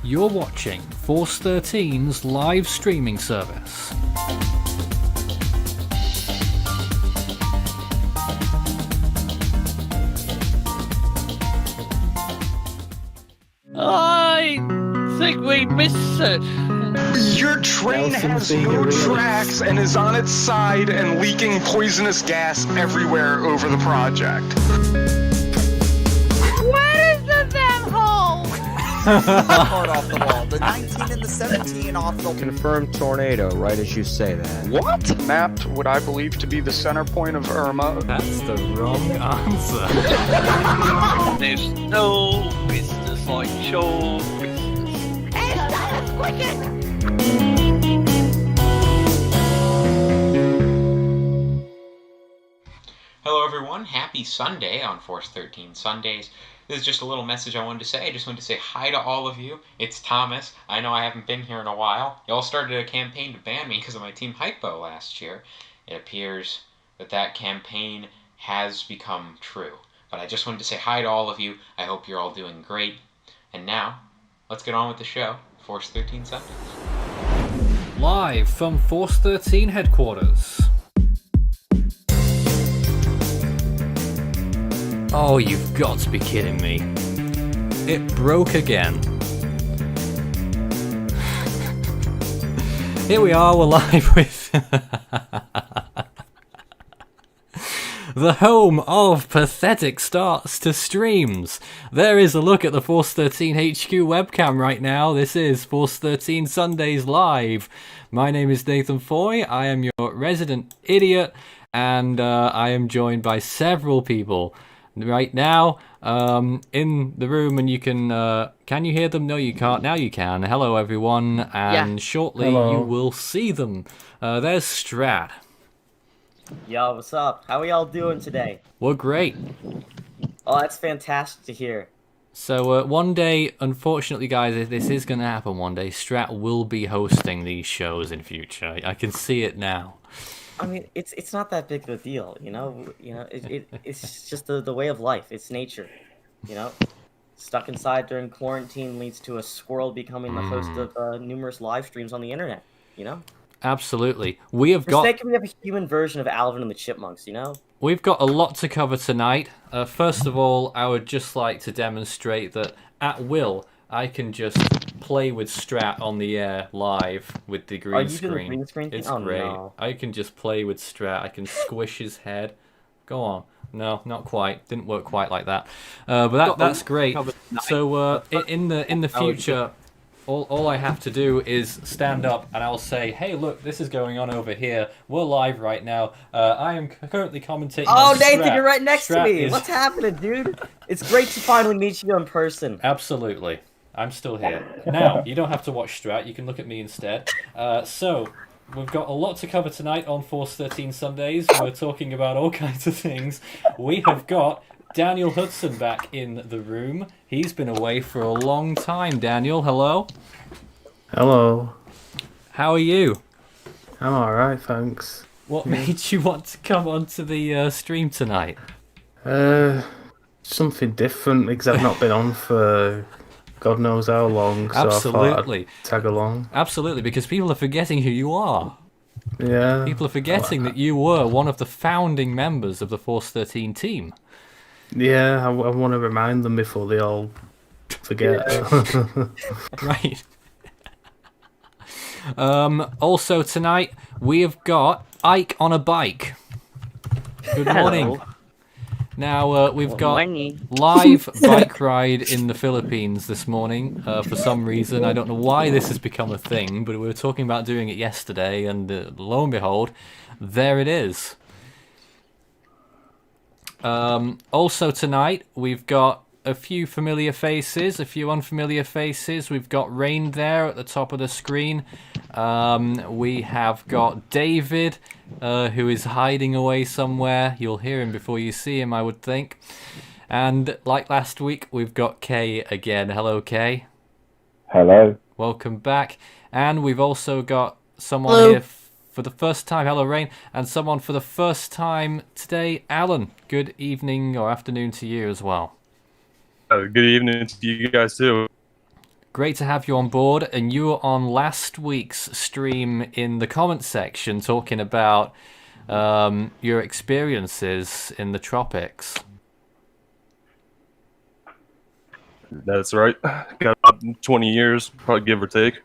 You're watching Force 13's live streaming service. I think we missed it. Your train has no tracks and is on its side and leaking poisonous gas everywhere over the project. Where is the damn hole? Part off the wall. The 19 and the 17 off the Confirmed tornado, right as you say that. What? Mapped what I believe to be the center point of Irma. That's the wrong answer. There's no business like show business. Hey, stop squishing! Hello everyone, happy Sunday on Force 13 Sundays. This is just a little message I wanted to say. I just wanted to say hi to all of you. It's Thomas. I know I haven't been here in a while. Y'all started a campaign to ban me because of my Team Hypo last year. It appears that that campaign has become true. But I just wanted to say hi to all of you. I hope you're all doing great. And now, let's get on with the show. Force 13 Sundays. Live from Force 13 headquarters. Oh, you've got to be kidding me. It broke again. Here we are, we're live with the home of pathetic starts to streams. There is a look at the Force 13 HQ webcam right now. This is Force 13 Sundays Live. My name is Nathan Foy. I am your resident idiot, and I am joined by several people right now in the room, and you can you hear them? No, you can't. Now you can. Hello everyone, and shortly you will see them. There's Strat. Yo, what's up? How are y'all doing today? We're great. Oh, that's fantastic to hear. So one day, unfortunately guys, this is going to happen one day. Strat will be hosting these shows in future. I can see it now. I mean, it's not that big of a deal, you know. It's just the way of life. It's nature, you know. Stuck inside during quarantine leads to a squirrel becoming the host of numerous live streams on the internet, you know. Absolutely. We have we have a human version of Alvin and the Chipmunks, you know. We've got a lot to cover tonight. First of all, I would just like to demonstrate that at will I can just play with Strat on the air live with the green screen. Doing the green screen thing? It's oh, great. No. I can just play with Strat. I can squish his head. Go on. No, not quite. Didn't work quite like that. But that's great. So in the future, all I have to do is stand up and I'll say, "Hey, look, this is going on over here. We're live right now. I am currently commentating." Oh, Nathan, Strat. you're right next to me. Is... What's happening, dude? It's great to finally meet you in person. Absolutely. I'm still here. Now, you don't have to watch Strat, you can look at me instead. So, we've got a lot to cover tonight on Force 13 Sundays. We're talking about all kinds of things. We have got Daniel Hudson back in the room. He's been away for a long time. Daniel, hello. Hello. How are you? I'm alright, thanks. What made you want to come onto the stream tonight? Something different, because I've not been on for God knows how long, so Absolutely. I thought I'd tag along. Absolutely, because people are forgetting who you are. Yeah. People are forgetting that you were one of the founding members of the Force 13 team. Yeah, I want to remind them before they all forget. Right. Also tonight, we have got Ike on a bike. Good morning. Hello. Now, we've got Morning. live bike ride in the Philippines this morning for some reason. I don't know why this has become a thing, but we were talking about doing it yesterday, and lo and behold, there it is. Also tonight, we've got a few familiar faces, a few unfamiliar faces. We've got Rain there at the top of the screen. We have got David, who is hiding away somewhere. You'll hear him before you see him, I would think. And like last week, we've got Kay again. Hello, Kay. Hello. Welcome back. And we've also got someone here for the first time. Hello, Rain. And someone for the first time today, Alan. Good evening or afternoon to you as well. Good evening to you guys too. Great to have you on board. And you were on last week's stream in the comment section talking about your experiences in the tropics. That's right. Got about 20 years, probably give or take.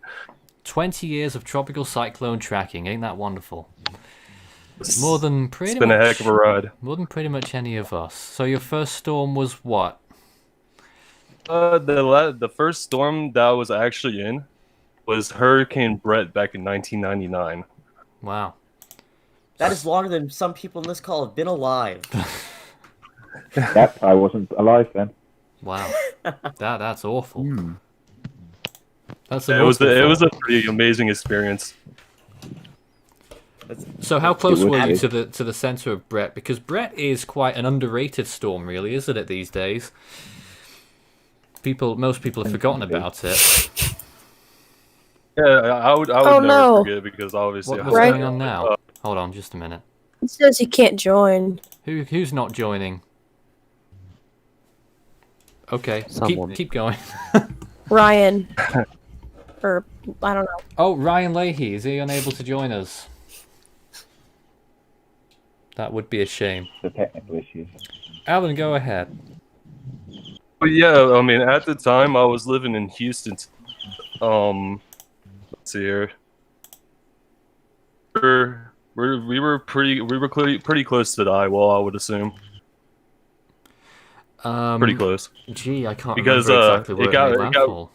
20 years of tropical cyclone tracking. Ain't that wonderful? More than pretty It's been much, a heck of a ride. More than pretty much any of us. So your first storm was what? The first storm that I was actually in was Hurricane Brett back in 1999. Wow. That is longer than some people in this call have been alive. Yep, I wasn't alive then. Wow. That's awful. That's It was a pretty amazing experience. So how close were you to the center of Brett? Because Brett is quite an underrated storm, really, isn't it, these days? Most people have forgotten about it. Yeah, I would never forget because obviously. What's going on now? Hold on, just a minute. It says you can't join. Who's not joining? Okay, keep going. Ryan. Or I don't know. Oh, Ryan Leahy, is he unable to join us? That would be a shame. The technical issues. Alan, go ahead. But yeah, I mean, at the time I was living in Houston. Let's see here. We were pretty close to the eye wall, I would assume. Pretty close. Gee, I can't because remember exactly where it got landfall.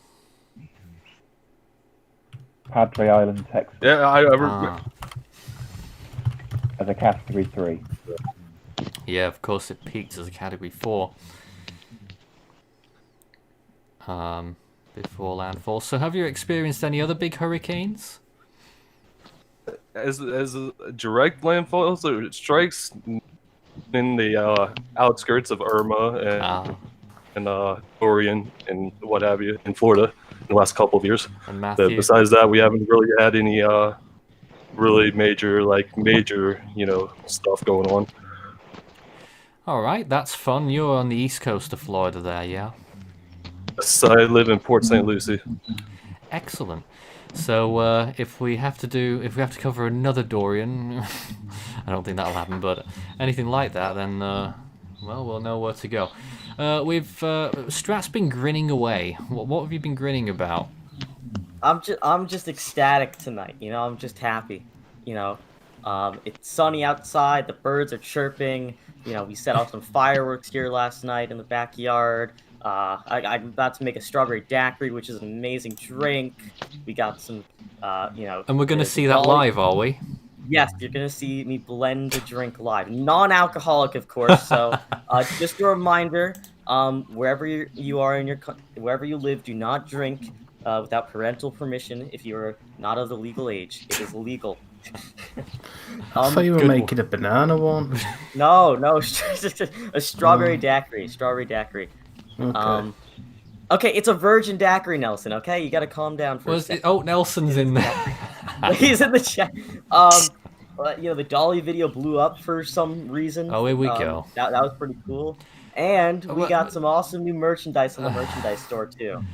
Padre Island, Texas. Yeah, As a Category 3. Yeah, of course it peaked as a Category 4. Before landfall. So have you experienced any other big hurricanes? As a direct landfall, so it strikes in the outskirts of Irma and Dorian and what have you in Florida in the last couple of years. And Matthew. Besides that, we haven't really had any really major stuff going on. All right, that's fun. You're on the east coast of Florida there, yeah? Yes, I live in Port St. Lucie. Excellent. So if we have to cover another Dorian, I don't think that'll happen, but anything like that, then well, we'll know where to go. Strat's been grinning away. What have you been grinning about? I'm just ecstatic tonight. You know, I'm just happy. You know, it's sunny outside. The birds are chirping. You know, we set off some fireworks here last night in the backyard. I'm about to make a strawberry daiquiri, which is an amazing drink. We got some, And we're going to see that live, are we? Yes, you're going to see me blend the drink live. Non-alcoholic, of course. So, just a reminder, wherever you are wherever you live, do not drink without parental permission if you are not of the legal age. It is illegal. I thought you were making a banana one. No, a strawberry daiquiri. Strawberry daiquiri. Okay. Okay, it's a virgin daiquiri, Nelson. Okay, you gotta calm down for a second. Oh, Nelson's in there. He's in the chat. The Dolly video blew up for some reason. Oh, here we go. That was pretty cool. And we got some awesome new merchandise on the merchandise store too.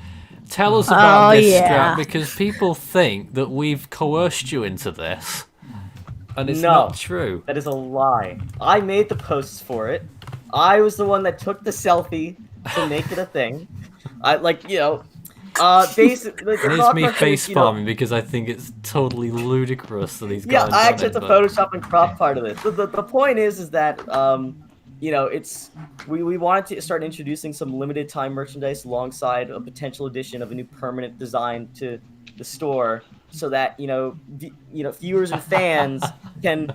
Tell us about this, Strat, because people think that we've coerced you into this, and it's not true. That is a lie. I made the posts for it. I was the one that took the selfie to make it a thing. Basically, it's me face palming because I think it's totally ludicrous that he's got. Yeah, I actually had to Photoshop and crop part of this. The point is that we wanted to start introducing some limited time merchandise alongside a potential addition of a new permanent design to the store, so that viewers and fans can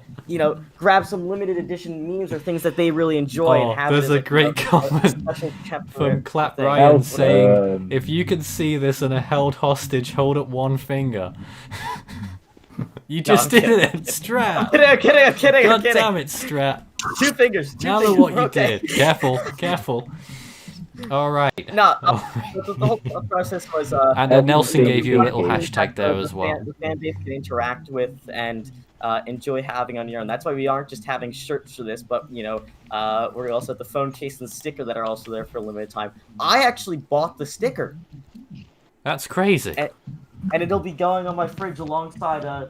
grab some limited edition memes or things that they really enjoy and have. There's a great comment from Clap Ryan saying, "If you can see this and are held hostage, hold up one finger." You just did it, Strat. I'm kidding. God damn it, Strat. Two fingers. Now look what you did. Careful. All right. No, the whole process was. And then Nelson gave you a little hashtag there as well. The fan base can interact with and enjoy having on your own. That's why we aren't just having shirts for this, but we also have the phone case and the sticker that are also there for a limited time. I actually bought the sticker. That's crazy. And it'll be going on my fridge alongside a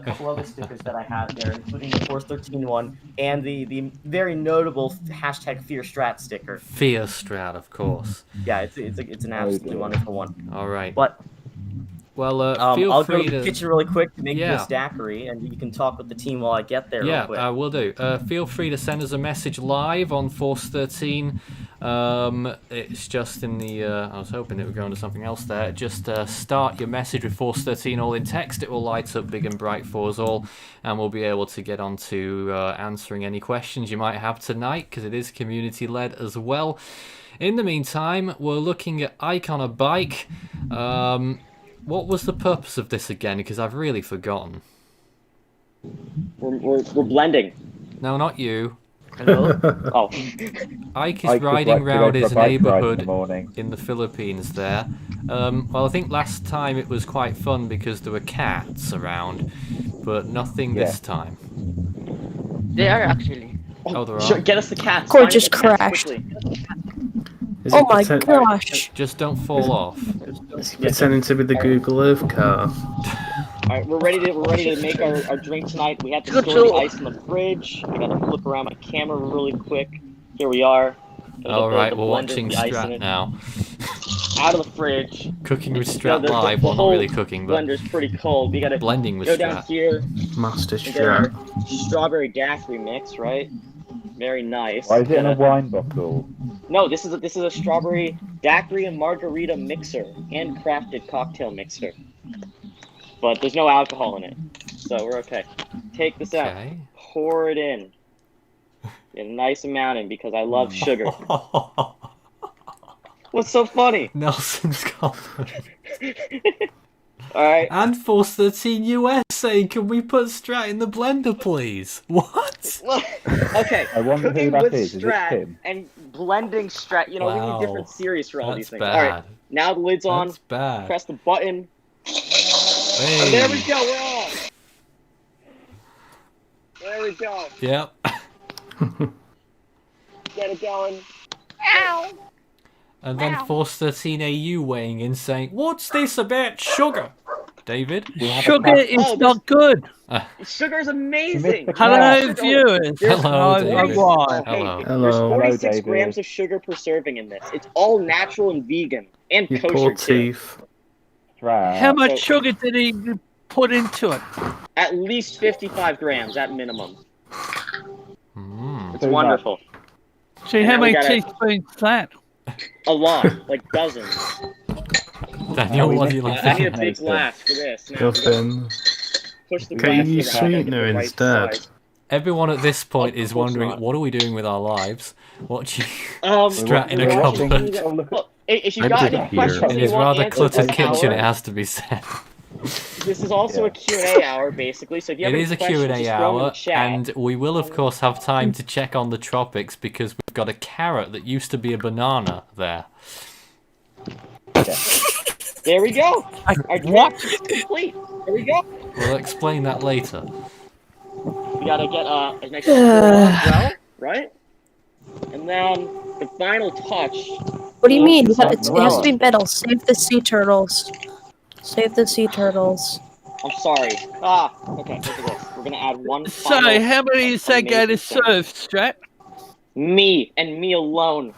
couple other stickers that I have there, including the Force 13 one and the very notable hashtag Fear Strat sticker. Fear Strat, of course. Yeah, it's an absolutely wonderful one. All right. But well, feel I'll free go to the kitchen really quick to make Yeah. this daiquiri, and you can talk with the team while I get there. Yeah, real quick. will do. Feel free to send us a message live on Force 13. It's just in the. I was hoping it would go into something else there. Just start your message with Force 13 all in text. It will light up big and bright for us all, and we'll be able to get on to answering any questions you might have tonight, because it is community led as well. In the meantime, we're looking at Ike on a bike. What was the purpose of this again? Because I've really forgotten. We're blending. No, not you. Hello? Oh. Ike is riding round his bike ride in the neighbourhood morning. in the Philippines there. Well, I think last time it was quite fun because there were cats around, but nothing this time. They are actually. Oh, there Sure, are. get us the cats. Or Find just the cats crashed. quickly. Oh my gosh. Just don't fall off. It's pretending to be the Google Earth car. Alright, we're ready to make our drink tonight. We have to store the ice in the fridge. I gotta look around my camera really quick. Here we are. All right, we're blender watching with the ice in Strat it. now. Out of the fridge. Cooking with You Strat know, live. the Well, not whole really cooking, but blender's pretty cold. We gotta blending with go down Strat. here. Master and get our Strat. strawberry daiquiri mix, right? Very nice. Why is it in a wine bottle? No, this is a strawberry daiquiri and margarita mixer, handcrafted cocktail mixer. But there's no alcohol in it, so we're okay. Take this out, Okay. pour it in, get a nice amount in because I love sugar. What's so funny? Nelson's comment. All right. And Force 13 USA, can we put Strat in the blender, please? What? Okay. I wonder who Cooking that with is. Is it Strat Tim? and blending Strat. You know, we Wow. need different series for all That's these things. bad. All right. Now the lid's on. That's bad. Press the button. Hey. And there we go. We're on. There we go. Yep. Get it going. Ow! And then Force 13 AU weighing in saying, "What's this about sugar?" David? Sugar is not good. Sugar's amazing. Hello, viewers. Hello, I'm David. Ryan. Hello. There's Hello. 46 Hello, grams David. of sugar per serving in this. It's all natural and vegan and You kosher poor too. teeth. Strat. How much sugar did he put into it? At least 55 grams at minimum. It's Too wonderful. See, And how now we many gotta- teaspoons is that? A lot, like dozens. Daniel, what do you I like? need a big glass for this. Now, Nothing. push the Okay, glass use around and get sweetener the right instead. size. Everyone at this point is Of course wondering, not. what are we doing with our lives? Watching Um, Strat in a we're watching- cupboard. oh, look at- Well, if you I got did any hear. questions In you his want rather answered cluttered this kitchen, hour, it has to be said. This is also Yeah. a Q&A hour, basically. So if you have It any is a questions, Q&A just throw them in hour, the chat. and we will, of course, have time to check on the tropics because we've got a carrot that used to be a banana there. There we go. Our What? draft is complete. There we go. We'll explain that later. We gotta get a nice pour as well, right? And then the final touch. What do you mean? It has Well. to be metal. Save the sea turtles. Save the sea turtles. I'm sorry. Okay, look at this. We're gonna add one So, final how many is that going to amazing thing. serve, Strat? Me and me alone.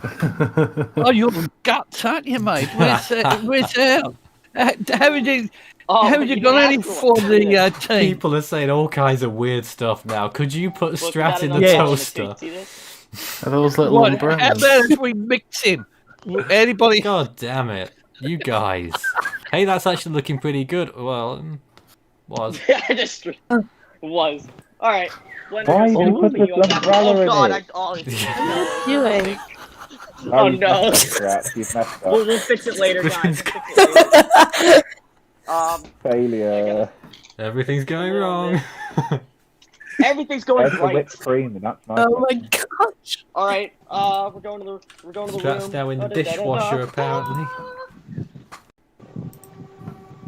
Oh, you're guts, aren't you, mate? Where's Al? Haven't you, Oh, haven't you you got can any ask for one. the team? People are saying all kinds of weird stuff now. Could you put Look, Strat we in got the another Yeah. one. toaster? See this? Are those little What, how umbrellas? about if we mix him? Anybody? God damn it. You guys. Hey, that's actually looking pretty good. Well, was. Yeah, I just was. All right. Why did you put this umbrella Oh God! in it? Doing? Oh, you've no. messed up, Strat. You've messed up. We'll fix it later, guys. We'll fix it later. Failure. Everything's going wrong. Everything's going There's the right. whipped cream, and that's nice. Oh my gosh. All right. We're going to the Strat's room. now in the dishwasher, apparently.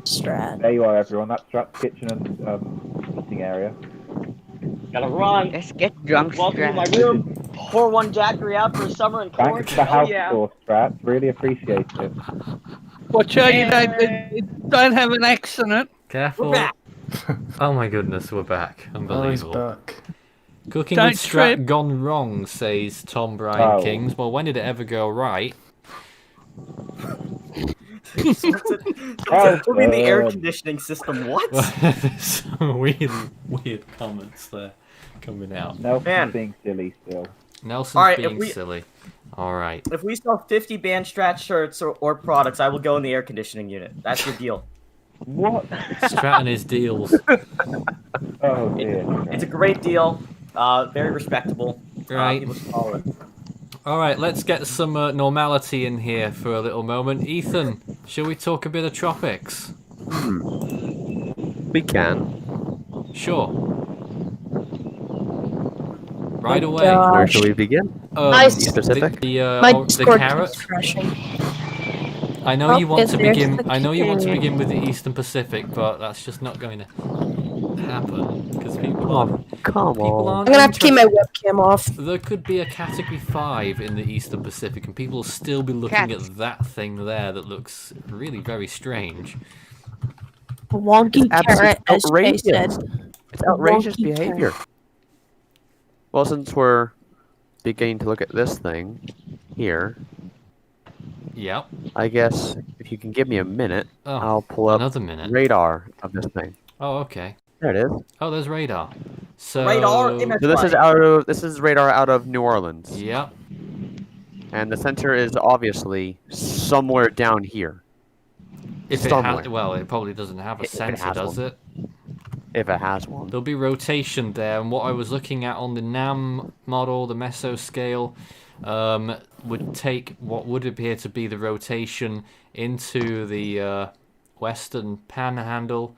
Strat. There you are, everyone. That's Strat's kitchen and sitting area. Gotta run. Let's get drunk, Welcome to my room. Pour one daiquiri out for summer and corn. Thanks for the Oh house yeah. tour, Strat. Really appreciate it. Watch out, you don't have an accident. Careful. Oh my goodness, we're back. Unbelievable. Oh, he's back. Cooking Don't with strat trip. gone wrong, says Tom Brian Oh. Kings. Well, when did it ever go right? Putting the air conditioning system. What? There's some weird comments there coming out. Nelson's being silly still. Nelson's All right, being silly. All right. If we sell 50 band strat shirts or products, I will go in the air conditioning unit. That's your deal. What? Strat and his deals. Oh dear. It's a great deal. Very respectable. Right. People should follow it. All right, let's get some normality in here for a little moment. Ethan, shall we talk a bit of tropics? We can. Sure. Right away. Where shall we begin? Nice. Specific? My The Discord carrot. keeps crashing. I know you want to there's begin. the I know you want to king. begin with the Eastern Pacific, but that's just not going to happen because people aren't. Come People on. aren't. I'm gonna have to keep my interested. webcam off. There could be a Category 5 in the Eastern Pacific, and people will still be looking at that thing there that looks really very strange. A wonky It's carrot, as Jay outrageous. said. It's outrageous Wonky behavior. carrot. Well, since we're beginning to look at this thing here, Yep. I guess if you can give me a minute, Oh, I'll pull up another minute. radar of this thing. Oh, okay. There it is. Oh, there's radar. So Radar image. So this is radar out of New Orleans, Yep. and the center is obviously somewhere down here. If it Somewhere. has, well, it probably doesn't have a If it sensor, has does one. it? If it has one. There'll be rotation there, and what I was looking at on the NAM model, the mesoscale, would take what would appear to be the rotation into the western panhandle,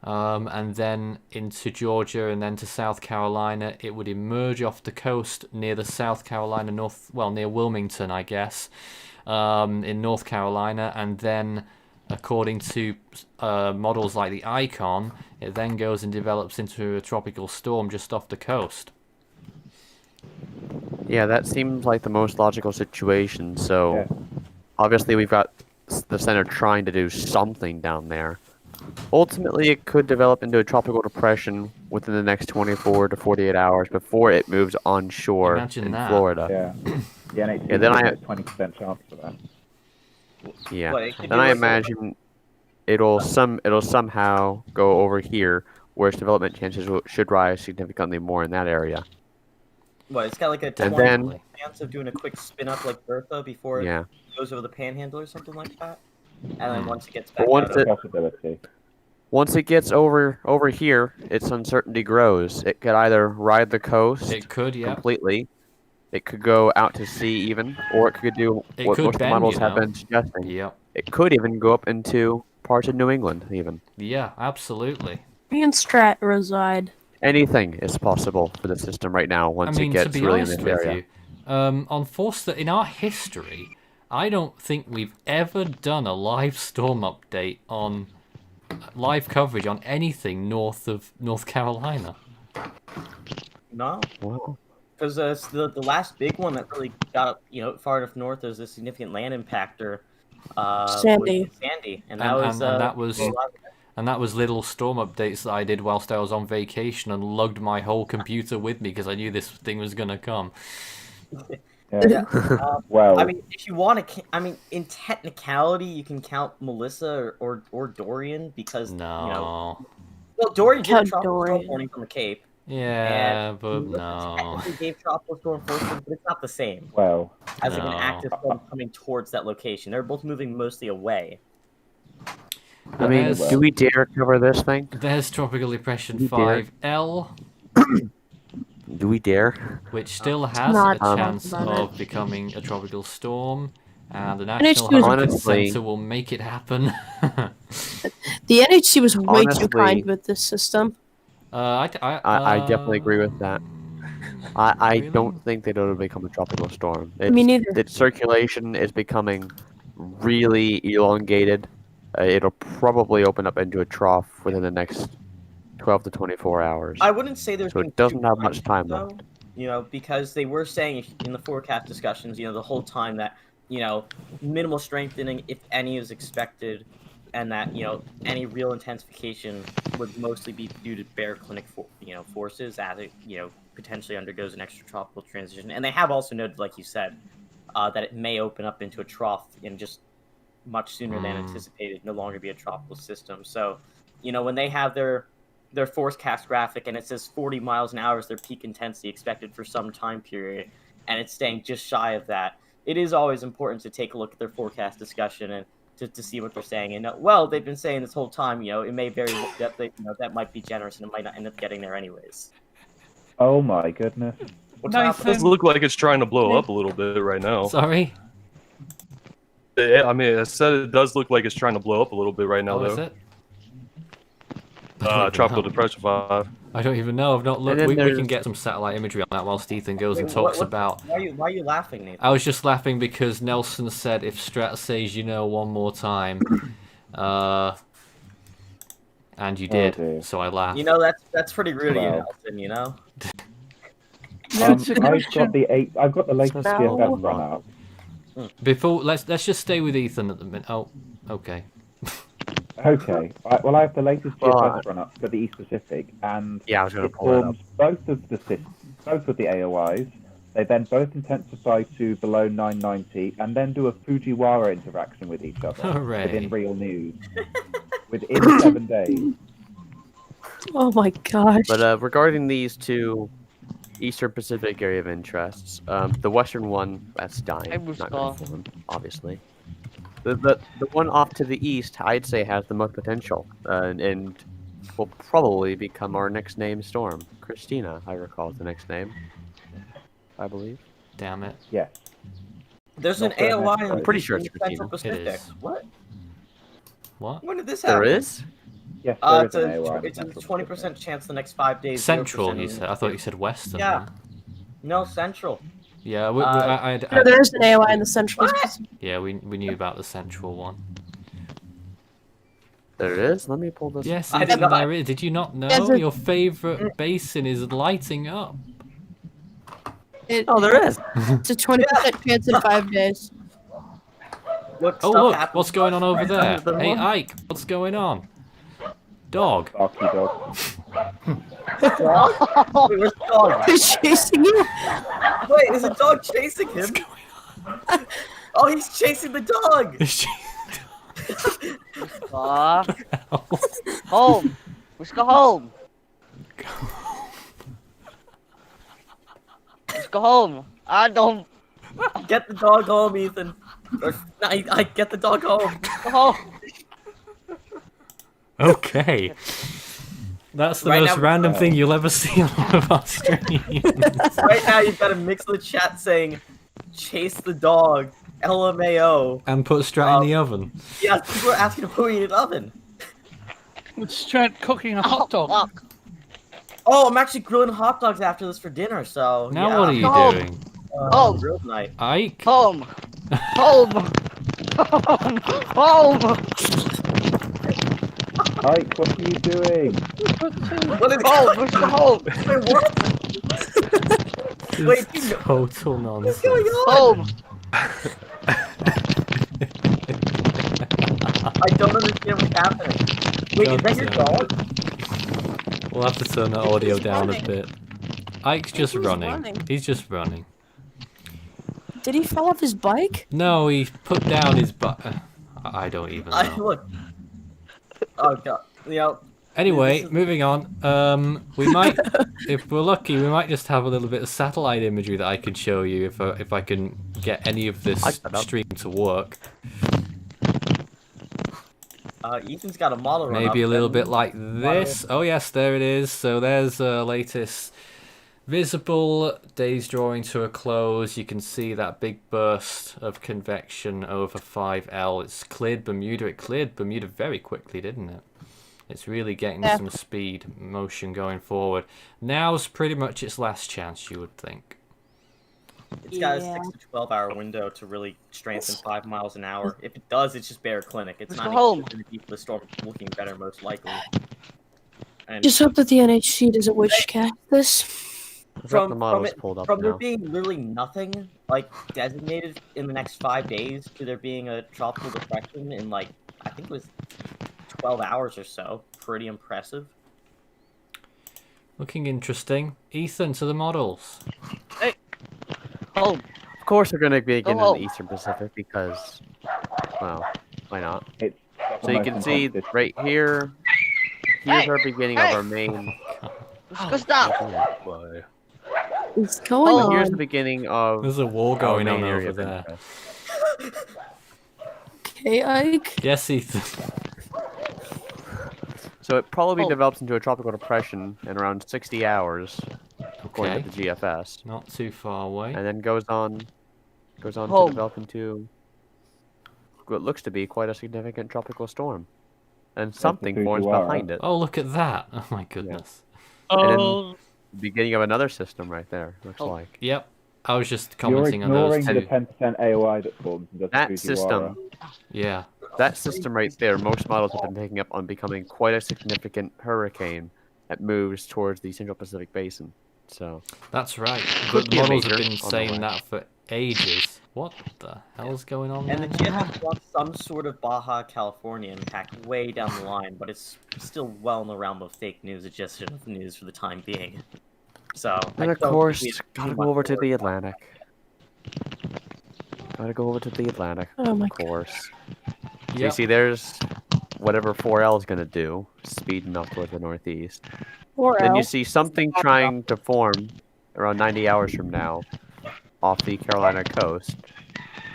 and then into Georgia, and then to South Carolina. It would emerge off the coast near the South Carolina near Wilmington, I guess, in North Carolina, and then, according to models like the Icon, it then goes and develops into a tropical storm just off the coast. Yeah, that seems like the most logical situation. So, obviously, we've got the center trying to do something down there. Ultimately, it could develop into a tropical depression within the next 24 to 48 hours before it moves onshore Imagine in that. Florida. Yeah. The NHC Yeah, then has I- a 20% chance for that. Yeah. What, it could Then be I like- imagine it'll somehow go over here, where its development chances should rise significantly more in that area. What, it's got like a And 20 then- chance of doing a quick spin up like Bertha before Yeah. it goes over the panhandle or something like that. And then once it gets But back once out it- of Possibility. Once it gets over here, its uncertainty grows. It could either ride the coast It could, yeah. completely, it could go out to sea even, or it could do It what could most bend, models you have know. been suggesting. Yep. It could even go up into parts of New England even. Yeah, absolutely. Me and Strat reside. Anything is possible for the system right now once I mean, it gets to be really in honest this with area. you, on Force in our history, I don't think we've ever done a live storm update on live coverage on anything north of North Carolina. No. Wow. Because the last big one that really got far enough north as a significant land impactor. Sandy. Was Sandy, and And that was and that was little storm updates that I did whilst I was on vacation and lugged my whole computer with me because I knew this thing was gonna come. Yeah. Well, I mean, if you want to, in technicality, you can count Melissa or Dorian because No. well, Dorian did a Count tropical storm Dorian. warning from the Cape. Yeah, and but Melissa no. technically gave tropical storm forces, but it's not the same well, as like an No. active storm coming towards that location. They're both moving mostly away. I mean, There's- do we dare cover this thing? There's Tropical Depression You dare? 5L, Do we dare? which still has Not a talk chance about of becoming a tropical storm, and the NHC National was- Hurricane Honestly- Center will make it happen. The NHC was way too Honestly- kind with this system. I definitely agree with that. I Really? don't think that it'll become a tropical storm. Me neither. Its circulation is becoming really elongated. It'll probably open up into a trough within the next 12 to 24 hours. I wouldn't say there's So been it doesn't too have much time though, left. because they were saying in the forecast discussions, the whole time that minimal strengthening, if any, is expected, and that any real intensification would mostly be due to bear clinic forces as it potentially undergoes an extratropical transition. And they have also noted, like you said, that it may open up into a trough in just much sooner than anticipated, no longer be a tropical system. So, when they have their forecast graphic and it says 40 miles an hour is their peak intensity expected for some time period, and it's staying just shy of that, it is always important to take a look at their forecast discussion and to see what they're saying. And they've been saying this whole time, it may very that might be generous and it might not end up getting there anyways. Oh my goodness. It does look like it's trying to blow up a little bit right now. Sorry? I mean, I said it does look like it's trying to blow up a little bit right now, though. Is it? Tropical Depression 5. I don't even know. I've not looked. We can get some satellite imagery on that whilst Ethan goes and talks about. Why are you laughing, Nathan? I was just laughing because Nelson said if Strat says one more time, and you did, so I laughed. That's pretty rude of you, Nelson. I've got the latest GFS run out. Before let's just stay with Ethan at the minute. Oh, okay. Okay. I have the latest GFS run up for the East Pacific, and I was going to it pull it forms up. both of the AOIs. They then both intensify to below 990, and then do a Fujiwara interaction with each other within real news within 7 days. Oh my gosh! But regarding these two Eastern Pacific area of interests, the Western one that's dying, not going to form, obviously. The one off to the east, I'd say, has the most potential, and will probably become our next name storm. Christina, I recall, is the next name. I believe. Damn it. Yeah. There's an AOI in I'm pretty sure it's Central Christina. Pacific. What? When did this There happen? is? Yes, it's a 20% chance the next 5 days. Central, 0% you said. I thought you said Western. Yeah. No, Central. Yeah, there is an AOI in the Central. Yeah, we knew about the Central one. There is? Let me pull this. Yes, I did not. there is. Did you not know? Your favourite basin is lighting up. There is. It's a 20% chance in 5 days. Look, what's going on over there? Hey, Ike, what's going on? Dog. Barky dog. Dog? Wait, where's the dog? He's chasing you. Wait, is a dog chasing him? Oh, he's chasing the dog. Fuck. Home. Let's go home. Let's go home. I don't. Get the dog home, Ethan. I get the dog home. Go home. Okay. That's the most random thing you'll ever see on one of our streams. Right now, you've got a mix of the chat saying, chase the dog, LMAO. And put Strat in the oven. Yeah, people are asking to put me in an oven. With Strat cooking a hot dog. Oh, I'm actually grilling hot dogs after this for dinner, so. Now yeah. what are you doing? Grill night. Ike? Home. Home. Home. Ike, what are you doing? What is Let's go home. Wait, what? Wait, Total nonsense. what's going on? Home. I don't understand what's happening. Wait, is that your dog? We'll have to turn the audio down a bit. Ike's just running. He's just running. Did he fall off his bike? No, he put down his butt. I don't even know. Look. Oh god. Anyway, moving on. We might, if we're lucky, we might just have a little bit of satellite imagery that I can show you if I can get any of this stream to work. Ethan's got a model. Maybe a little bit like this. Oh yes, there it is. So there's the latest visible day's drawing to a close. You can see that big burst of convection over 5L. It's cleared Bermuda. It cleared Bermuda very quickly, didn't it? It's really getting some speed, motion going forward. Now's pretty much its last chance, you would think. It's got a 6 to 12 hour window to really strengthen 5 miles an hour. If it does, it's just bare clinic. It's not even going to keep the storm looking better, most likely. And Just hope that the NHC doesn't witchcast this. from the models it, pulled up from there now. being literally nothing like designated in the next 5 days to there being a tropical depression in like I think it was 12 hours or so. Pretty impressive. Looking interesting. Ethan, to the models. Hey. Home. Of course, we're going to begin in Oh. the Eastern Pacific because, well, why not? It's So you can see right here. Here's Hey, our beginning hey. of our main. Go stop. Bye. What's going So here's on? the beginning of. There's a war our going on main area over of there. interest. Okay, Ike. Yes, Ethan. So it probably Oh. develops into a tropical depression in around 60 hours, according Okay. to the GFS, Not too far away. and then goes on Home. to develop into what looks to be quite a significant tropical storm, and something forms Fujiwara. behind it. Oh, look at that. Oh my goodness. And then Oh. the beginning of another system right there. Looks Oh. like Yep. I was just You're commenting on those ignoring the two. 10% AOI that forms and does the that Fujiwara. system. Yeah. That system right there, most models have been picking up on becoming quite a significant hurricane that moves towards the Central Pacific Basin. So That's right. Could The be a models have major been on the saying way. that for ages. What the hell's going on And the there? GFS wants some sort of Baja California impact way down the line, but it's still well in the realm of fake news. It's just enough news for the time being. So and I of don't course, think we have gotta too go much over to worry the about Atlantic. Gotta go over to the Atlantic, Oh my of course. So you Yep. see, there's whatever 4L is gonna do, speeding up towards the northeast. Or Then you else. see something trying to form around 90 hours from now off the Carolina coast.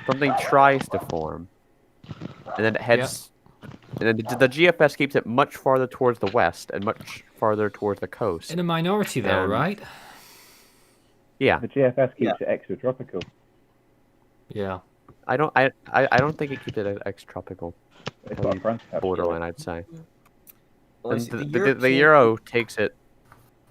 Something tries to form, and then it heads. And then the GFS keeps it much farther towards the west and much farther towards the coast. In a minority though, And- right? Yeah, The GFS keeps it extratropical. Yeah. I don't think it keeps it extratropical. It's Probably what France have. borderline, I'd say. Well, And see, the European- Euro takes it.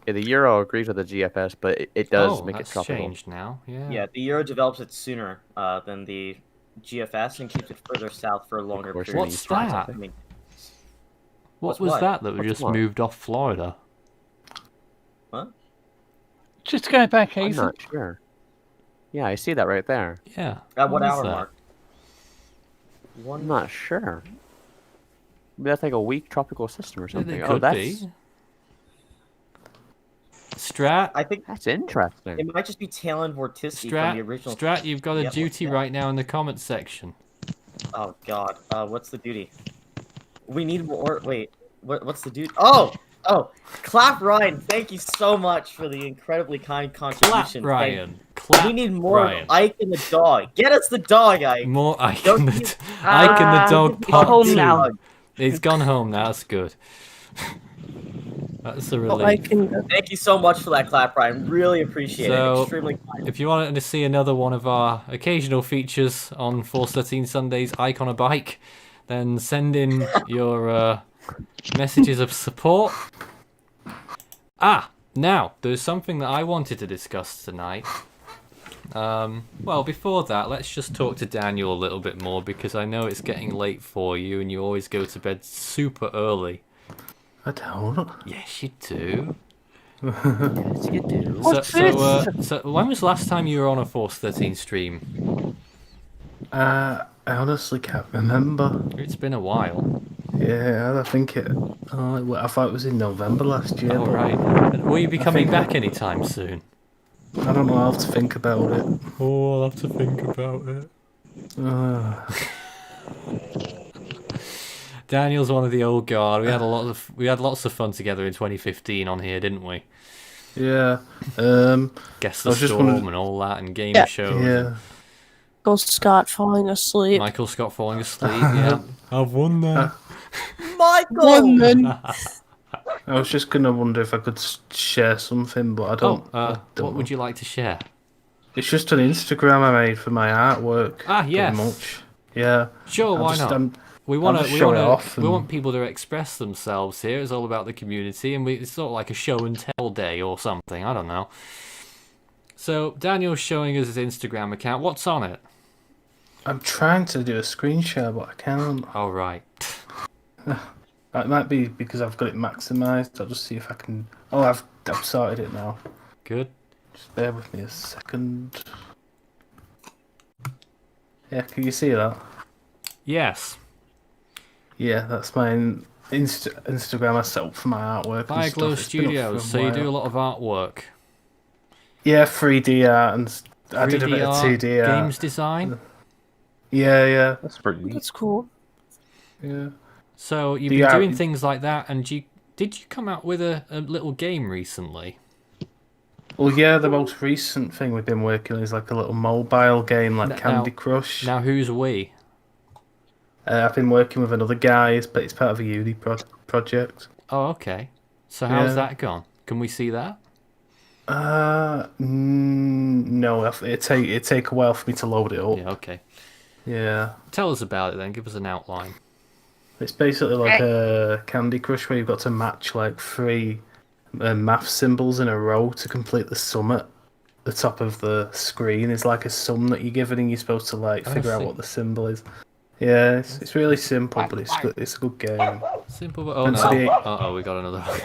Yeah, the Euro agrees with the GFS, but it does Oh, make it that's tropical. changed now. Yeah. Yeah, the Euro develops it sooner than the GFS and keeps it further south for a longer course, period What's of time. that? I mean, What What's was what? that What's just what? moved off Florida? what? Just go back, I'm Ethan. not sure. Yeah, I see that right there. Yeah. At what is hour that? mark? I'm not sure. Maybe that's like a weak tropical system or Yeah, something. they Oh, could that's be. Strat, I think that's interesting. it might just be tail end vorticity from the Strat, original. Strat, you've got a Yep, duty yeah. right now in the comments section. Oh God, what's the duty? We need more. Wait, what's the duty? Oh, clap Ryan. Thank you so much for the incredibly kind Clap, contribution. Ryan. Clap, We need more Ryan. of Ike and the dog. Get us the dog, Ike. More Ike Don't and the, you- Ike and the dog He's part home 2. now. He's gone home now, that's good. That's a Oh, relief. I can go. Thank you so much for that clap, Ryan. Really appreciate So- it. Extremely kind. If you wanted to see another one of our occasional features on Force 13 Sundays, Ike on a bike, then send in your messages of support. Now, there's something that I wanted to discuss tonight. Well, before that, let's just talk to Daniel a little bit more, because I know it's getting late for you and you always go to bed super early. I don't. Yes, you do. Yes, you do. So when was the last time you were on a Force 13 stream? I honestly can't remember. It's been a while. Yeah, I think it. Oh, I thought it was in November last year. Oh, but right. And will you be coming think- back anytime soon? I don't know. I'll have to think about it. Oh, I'll have to think about it. Daniel's one of the old guard. We had lots of fun together in 2015 on here, didn't we? Yeah. Guess I the was just Storm wondering- and all that, and game Yeah. shows. Yeah. Michael Scott falling asleep. Michael Scott falling asleep. Yeah, I've won that. Michael. Woman. I was just gonna wonder if I could share something, but I don't. I don't What would you like to share? It's just an Instagram I made for my artwork. Yes. Pretty much. Yeah. Sure, I'll why just- not? I'm- We I'll want just to. show it off We and- want people to express themselves here. It's all about the community, and it's sort of like a show and tell day or something. I don't know. So Daniel's showing us his Instagram account. What's on it? I'm trying to do a screen share, but I can't. Oh right. It might be because I've got it maximized. I'll just see if I can. Oh, I've started it now. Good. Just bear with me a second. Yeah, can you see that? Yes. Yeah, that's my Instagram I set up for my artwork. Bioglow Studios, so you do a lot of artwork. Yeah, 3D art, and I did a 3D bit of art, 2D art. games design. Yeah. That's pretty neat. That's cool. Yeah. So you've been doing things like that, and did you come out with a little game recently? Well, yeah, the most recent thing we've been working on is like a little mobile game, like Candy Crush. Now, who's we? I've been working with another guy, but it's part of a uni project. Oh, okay. So how's that gone? Can we see that? No, it'd take a while for me to load it up. Yeah, okay. Yeah. Tell us about it then. Give us an outline. It's basically like a Candy Crush where you've got to match like 3 math symbols in a row to complete the sum at the top of the screen. It's like a sum that you're given, and you're supposed to like figure out what the symbol is. Yeah, it's really simple, but it's a good game. Simple, but oh no! We got another one.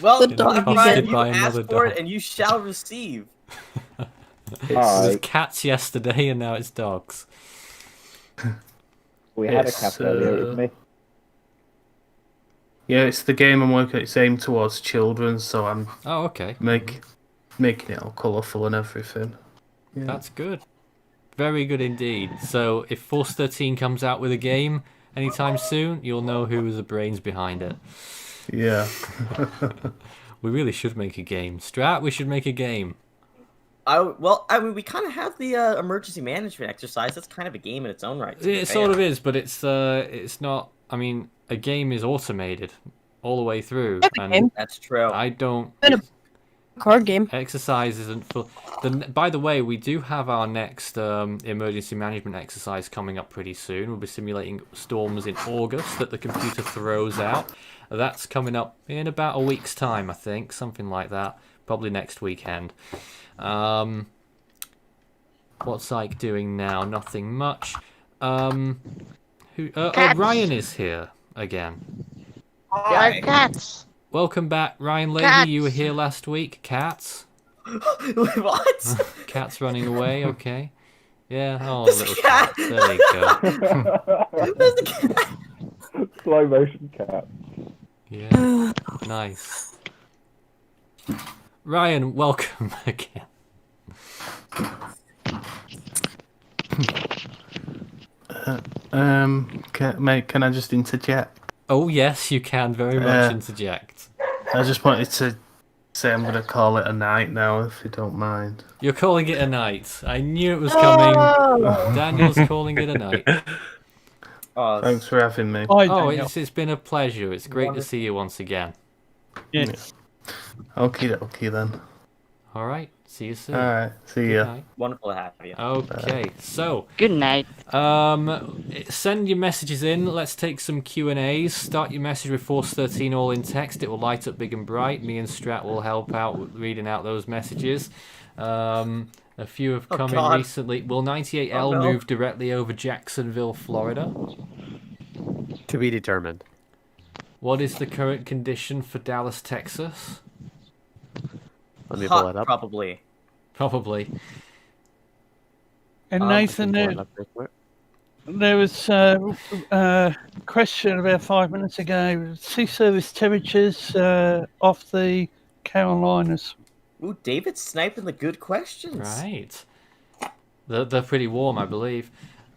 Well, The dog Brian, is you by asked another for dog. it, and you shall receive. It was cats yesterday, and now it's dogs. We had a cat earlier. It was me. Yeah, it's the game I'm working. It's aimed towards children, so I'm making it all colourful and everything. Yeah. That's good. Very good indeed. So if Force 13 comes out with a game anytime soon, you'll know who the brains behind it. Yeah. We really should make a game. Strat, we should make a game. We kind of have the emergency management exercise. That's kind of a game in its own right. It sort of is, but it's not. I mean, a game is automated all the way through. And that's true. I don't. Card game. Exercise isn't full. By the way, we do have our next emergency management exercise coming up pretty soon. We'll be simulating storms in August that the computer throws out. That's coming up in about a week's time, I think, something like that. Probably next weekend. What's Ike doing now? Nothing much. Ryan is here again. Yeah, cats. Welcome back, Ryan Lady. Cats. You were here last week. Cats. What? Cat's running away. Okay. Yeah. Oh, There's little a cat. There you go. There's a cat. Slow motion cat. Yeah. Nice. Ryan, welcome again. Can I just interject? Oh yes, you can very much interject. I just wanted to say I'm going to call it a night now, if you don't mind. You're calling it a night. I knew it was coming. Daniel's calling it a night. Thanks for having me. It's been a pleasure. It's great to see you once again. Yes. Okie dokie then. All right. See you soon. All right. See Good ya. night. Wonderful to have you. Okay, so good night. Send your messages in. Let's take some Q&As. Start your message with Force 13 all in text. It will light up big and bright. Me and Strat will help out with reading out those messages. A few have come in recently. Will 98L move directly over Jacksonville, Florida? To be determined. What is the current condition for Dallas, Texas? Let me pull it up. Probably. And Nathan, there was a question about 5 minutes ago. Sea surface temperatures off the Carolinas. Ooh, David's sniping the good questions. Right. They're pretty warm, I believe.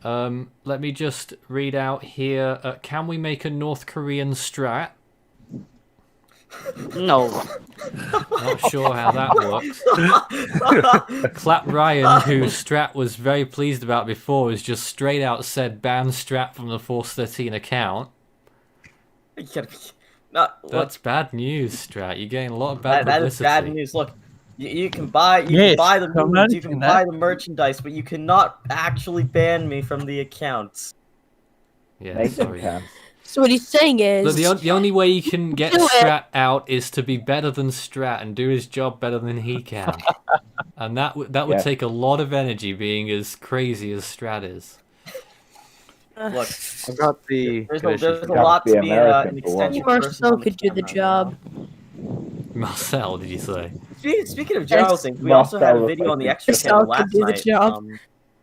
Let me just read out here. Can we make a North Korean Strat? No. Not sure how that works. Clap Ryan, who Strat was very pleased about before, has just straight out said ban Strat from the Force 13 account. That's bad news, Strat. You're getting a lot of bad publicity. That is bad news. Look, you can buy the movies, you can buy the merchandise, but you cannot actually ban me from the accounts. Yeah, sorry. So what he's saying is... The only way you can get Strat out is to be better than Strat and do his job better than he can. And that would take a lot of energy, being as crazy as Strat is. Look, I've got the... there's a lot to be an extension. Marcel could do the job. Marcel, did you say? Speaking of general things, we also had a video on the extra channel last night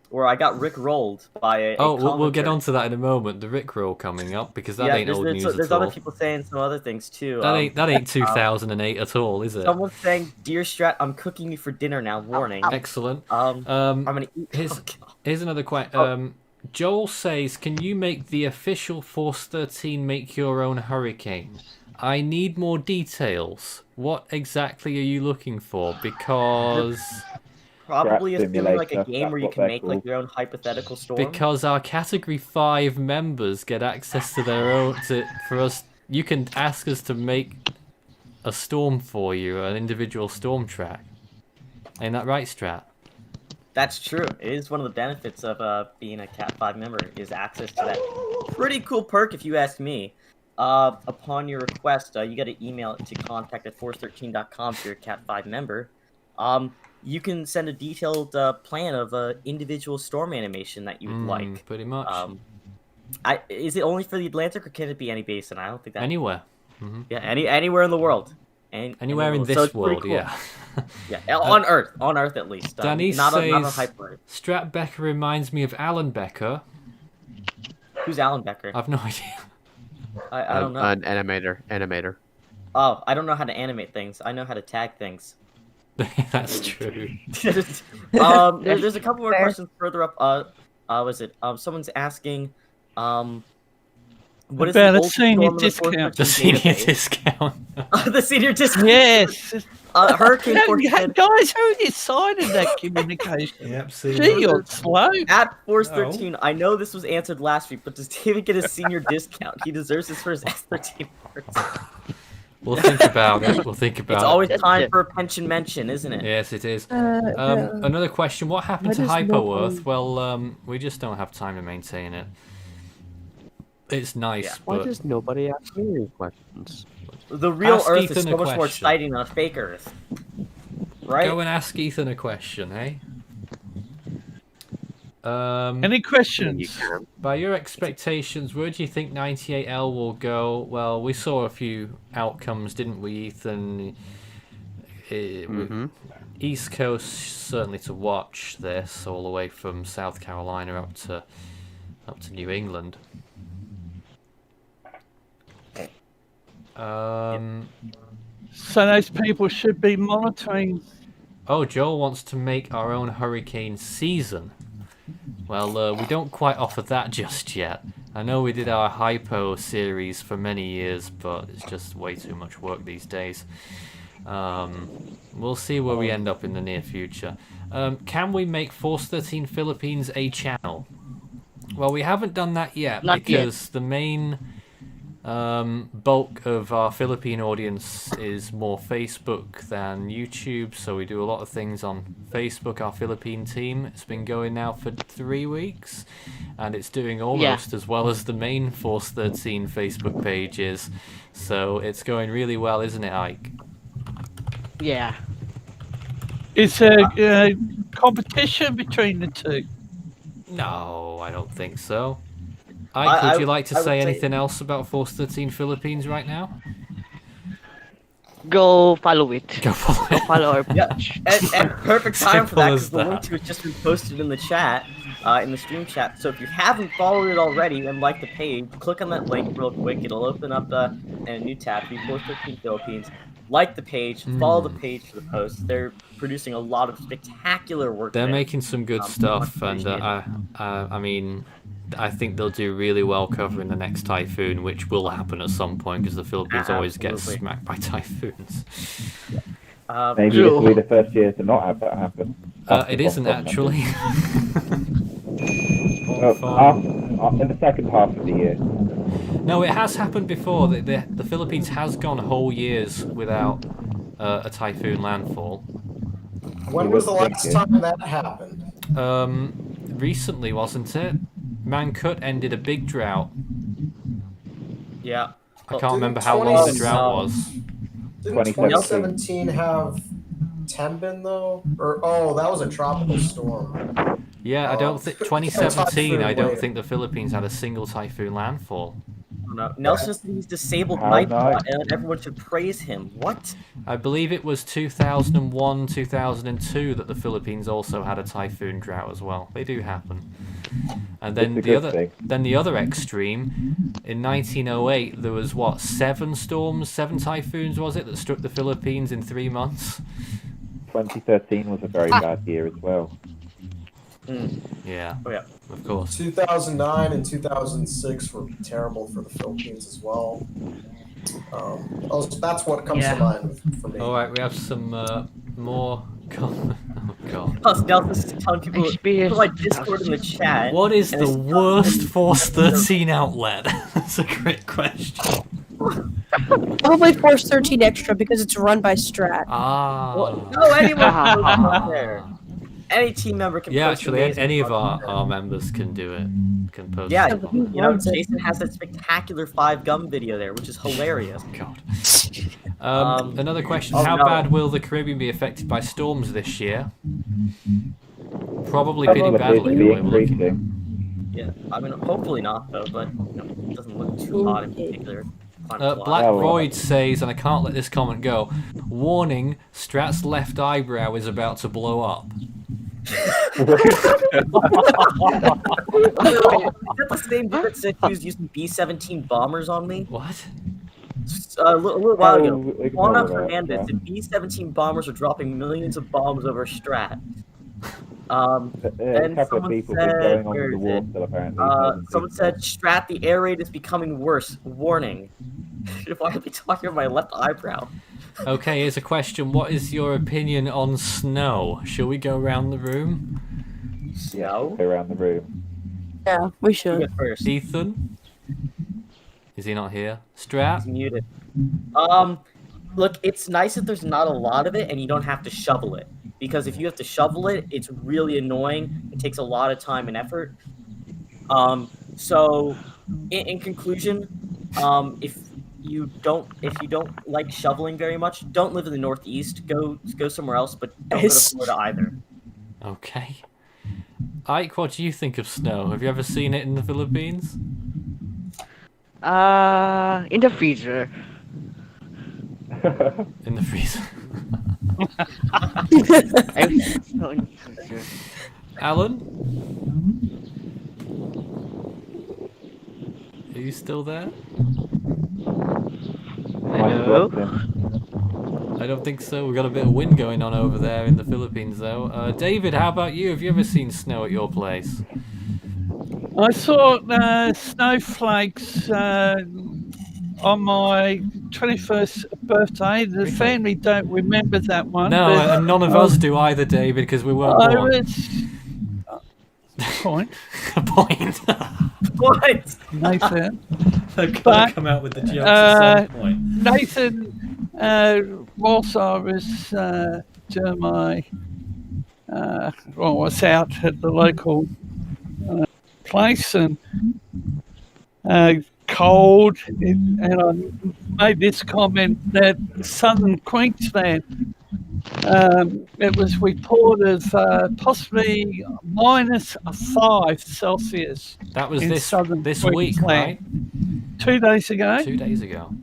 where I got rickrolled by a we'll get onto that in a moment. The rickroll coming up because that ain't old news at all. There's other people saying some other things too. That ain't 2008 at all, is it? Someone's saying, "Dear Strat, I'm cooking you for dinner now." Warning. Excellent. I'm gonna eat. Here's another question. Joel says, "Can you make the official Force 13 make your own hurricane? I need more details. What exactly are you looking for? Because." Probably assuming like a game where you can make like your own hypothetical storm. Because our Category 5 members get access to their own... for us, you can ask us to make a storm for you, an individual storm track. Ain't that right, Strat? That's true. It is one of the benefits of being a Cat 5 member, is access to that pretty cool perk, if you ask me. Upon your request, you got to email it to contact@force13.com if you're a Cat 5 member. You can send a detailed plan of an individual storm animation that you would like. Pretty much. Is it only for the Atlantic, or can it be any basin? I don't think that. Anywhere. Yeah, anywhere in the world. Anywhere in this world, cool. Yeah. Yeah, on Earth at least. Danny not says, on Hyper. Strat Becker reminds me of Alan Becker. Who's Alan Becker? I've no idea. I don't know. An animator. Oh, I don't know how to animate things. I know how to tag things. That's true. There's a couple more questions further up. Someone's asking, what is about the a senior discount? The senior discount. The senior discount. Yes. Hurricane Force. Guys, who decided that communication? Yep, Gee, you're slow. At Force 13, I know this was answered last week, but does David get a senior discount? He deserves this for his F13 parts. We'll think about it. We'll think about it. It's always time for a pension mention, isn't it? Yes, it is. Another question. What happened to Hypo-Earth? Well, we just don't have time to maintain it. It's nice, Why but... does nobody ask me any questions? The real Ask Earth Ethan is a so much more question. exciting than a fake Earth. Right? Go and ask Ethan a question, hey? Any questions? By your expectations, where do you think 98L will go? Well, we saw a few outcomes, didn't we, Ethan? East Coast certainly to watch this, all the way from South Carolina up to New England. So those people should be monitoring. Oh, Joel wants to make our own hurricane season. Well, we don't quite offer that just yet. I know we did our Hypo series for many years, but it's just way too much work these days. We'll see where we end up in the near future. Can we make Force 13 Philippines a channel? Well, we haven't done that yet because the main bulk of our Philippine audience is more Facebook than YouTube, so we do a lot of things on Facebook, our Philippine team. It's been going now for 3 weeks, and it's doing almost as well as the main Force 13 Facebook page is, so it's going really well, isn't it, Ike? Yeah. Is there a competition between the two? No, I don't think so. Ike, would you like to say anything else about Force 13 Philippines right now? Go follow it. Go follow our page. And perfect time for that, because the that. link to it just been posted in the chat, in the stream chat. So if you haven't followed it already and liked the page, click on that link real quick. It'll open up a new tab for Force 13 Philippines. Like the page, follow the page for the posts. They're producing a lot of spectacular work. They're making some good stuff, and I mean, I think they'll do really well covering the next typhoon, which will happen at some point because the Philippines always get smacked by typhoons. Maybe this will be the first year to not have that happen. It isn't actually. In the second half of the year. No, it has happened before. The Philippines has gone whole years without a typhoon landfall. When was the last time that happened? Recently, wasn't it? Mangkut ended a big drought. Yeah. I can't remember how long the drought was. Didn't 2017 have Tenbin though? Or that was a tropical storm. Yeah, I don't think 2017. I don't think the Philippines had a single typhoon landfall. no. Nelson said he's disabled How Nightbot, nice. and everyone should praise him. What? I believe it was 2001, 2002 that the Philippines also had a typhoon drought as well. They do happen. And then It's a good thing. the other extreme, in 1908 there was what, 7 typhoons was it, that struck the Philippines in 3 months? 2013 was a very bad year as well. Yeah. Oh yeah. Of course. 2009 and 2006 were terrible for the Philippines as well. That's what comes to mind for me. All right, we have some more. Oh god. Plus, Nelson's telling people like Discord in the chat. What is and the it's- worst Force 13 outlet? That's a great question. Probably Force 13 Extra because it's run by Strat. Well, no, anyone can post on there. Any team member can Yeah, post actually, amazing any of content. our members can do it. Can post. Yeah, stuff on you know, Jason has that spectacular 5 gum video there, which is hilarious. God. Another question: oh, how no. bad will the Caribbean be affected by storms this year? Probably pretty badly. the way we're looking. Yeah, I mean, hopefully not though, but it doesn't look too hot in particular. Black Void says, and I can't let this comment go. Warning: Strat's left eyebrow is about to blow up. Is that the same dude that said he was using B-17 bombers on me? What? A little while ago, ignore Juana that, Fernandez yeah. said B-17 bombers are dropping millions of bombs over Strat. A And couple of someone people said, been going on where with the is war it? still apparently. Someone said, Strat, the air raid is becoming worse. Warning. Why are they talking about my left eyebrow? Okay, here's a question. What is your opinion on snow? Shall we go around the room? Yeah, go around the room. Yeah, we should. First. Ethan? Is he not here? Strat? He's muted. Look, it's nice that there's not a lot of it and you don't have to shovel it. Because if you have to shovel it, it's really annoying. It takes a lot of time and effort. So, in conclusion, if you don't like shoveling very much, don't live in the Northeast. Go somewhere else, but don't go to Florida either. Okay. Ike, what do you think of snow? Have you ever seen it in the Philippines? In the freezer. In the freezer. Alan? Are you still there? Hello? I don't think so. We've got a bit of wind going on over there in the Philippines, though. David, how about you? Have you ever seen snow at your place? I saw snowflakes on my 21st birthday. The family don't remember that one. No, but, and none of us do either, David, because we weren't I born. was... Point. Point. What? Nathan. They've got to come out with the jokes at some point. Nathan, whilst I was doing my... I was out at the local place and cold, and I made this comment that southern Queensland, it was reported possibly -5 Celsius. That was in this southern week, right? 2 days ago. 2 days ago.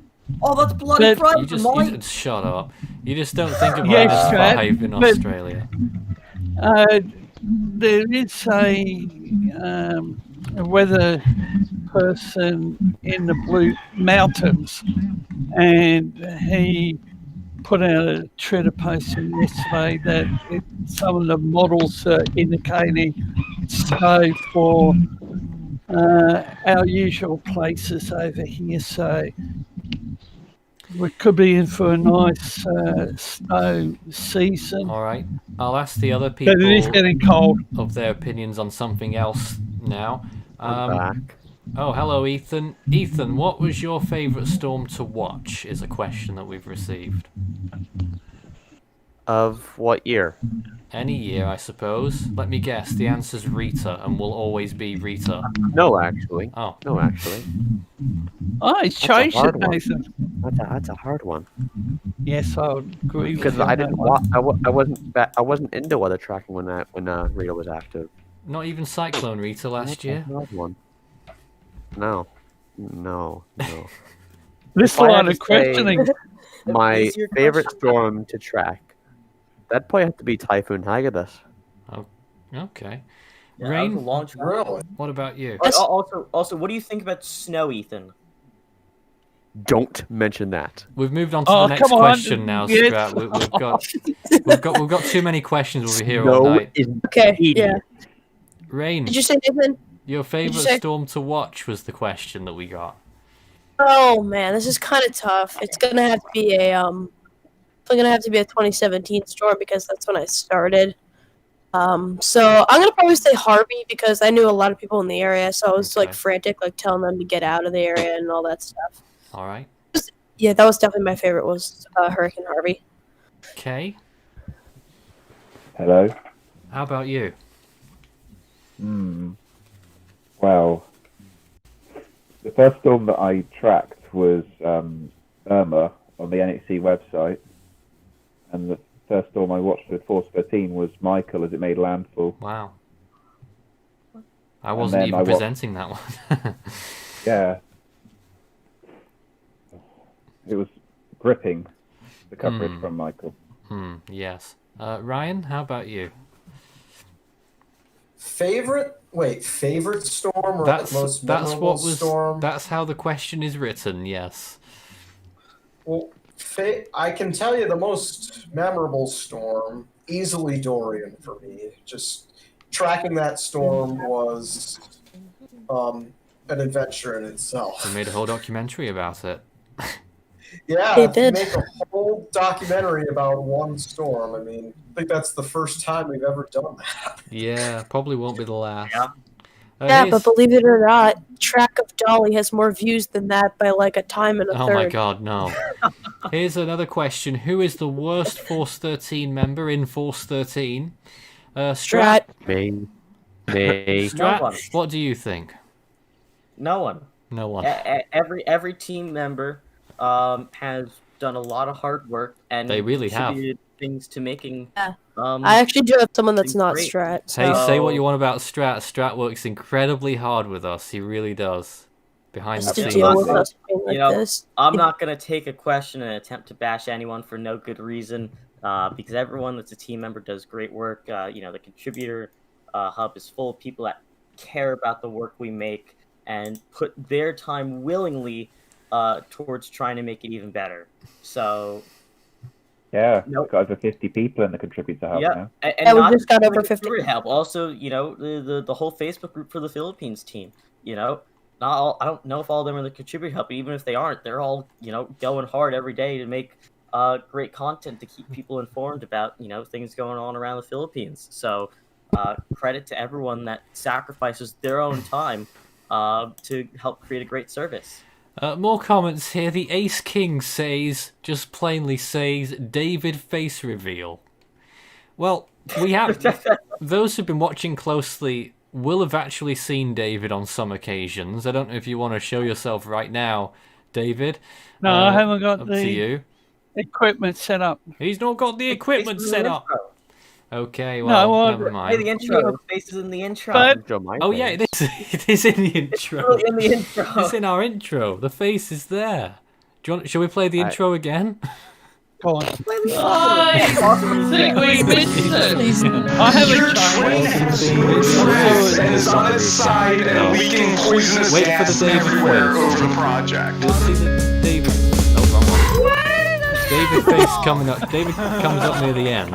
Oh, that's bloody Friday, You just shut up. You just don't think about Yes, this Brad, vibe in but- Australia. There is a weather person in the Blue Mountains, and he put out a Twitter post yesterday that some of the models are indicating snow for our usual places over here. So we could be in for a nice snow season. All right. I'll ask the other people But it is getting cold. of their opinions on something else now. I'm back. Oh, hello, Ethan. Ethan, what was your favourite storm to watch? Is a question that we've received. Of what year? Any year, I suppose. Let me guess. The answer's Rita, and will always be Rita. No, actually. Oh. No, actually. Oh, it's That's a changed hard it, one. Nathan. That's a hard one. Yes, I would agree with Because you on I that didn't one. I wasn't into weather tracking when Rita was active. Not even Cyclone Rita last year. Hard one. No. No. This If I had line to of questioning. say My Is your favorite question- storm to track. That'd probably have to be Typhoon Haggadah. Oh, okay. Yeah, that was a Rain, long track. what about you? Also, what do you think about snow, Ethan? Don't mention that. We've moved on to Oh, the next come on. question now, Yes. Strat. We've got too many questions over here all No, night. Okay, yeah. Rain, Did you say Nathan? your favorite say- storm to watch was the question that we got. Oh man, this is kind of tough. It's gonna have to be a 2017 storm because that's when I started. So I'm gonna probably say Harvey because I knew a lot of people in the area, so I was like frantic, like telling them to get out of the area and all that stuff. All right. Yeah, that was definitely my favorite. Was Hurricane Harvey. Okay. Hello. How about you? Well, the first storm that I tracked was Irma on the NHC website, and the first storm I watched with Force 13 was Michael as it made landfall. Wow. I wasn't then even I wa- presenting that one. Yeah. It was gripping, the coverage from Michael. Yes. Ryan, how about you? Favorite storm or That's most that's memorable what was. storm? That's how the question is written. Yes. Well, I can tell you the most memorable storm, easily Dorian for me. Just tracking that storm was an adventure in itself. We made a whole documentary about it. Yeah, They to did. make a whole documentary about one storm. I mean, I think that's the first time we've ever done that. Yeah, probably won't be the last. Yeah. Yeah, here's- but believe it or not, Track of Dolly has more views than that by like a time and a Oh third. my god, no. Here's another question. Who is the worst Force 13 member in Force 13? Strat. Me. Strat, one. what do you think? No one. No one. Every team member has done a lot of hard work and They really have. contributed things to making. Yeah. I actually do have someone that's things not great. Strat. So. Hey, say what you want about Strat. Strat works incredibly hard with us. He really does. Behind the Just to scenes. deal with us being like You know, this. I'm not gonna take a question and attempt to bash anyone for no good reason, because everyone that's a team member does great work. The contributor hub is full of people that care about the work we make and put their time willingly towards trying to make it even better. So Yeah, Nope. we've got over 50 people in the contributor hub yeah, now. and Yeah, we not just got the over 50. contributor help. Also, the whole Facebook group for the Philippines team. Not all, I don't know if all of them are the contributor help, but even if they aren't, they're all going hard every day to make great content to keep people informed about things going on around the Philippines. So credit to everyone that sacrifices their own time to help create a great service. More comments here. The Ace King just plainly says, David face reveal. Well, we have... those who've been watching closely will have actually seen David on some occasions. I don't know if you want to show yourself right now, David. No, I haven't got up the to you. equipment set up. He's not got the equipment set up. Okay, No, well, well, never Hey, mind. the intro. The face is in the intro. But- Oh yeah, it is. It is in the intro. Really in the intro. It's in our intro. The face is there. Shall we play the intro again? Go on. I think we missed it. I haven't Your train has no tracks and is on its side and leaking poisonous Wait for the gas David everywhere face. over the project. You'll see the David. Oh, wrong one. David face coming up. David comes up near the end.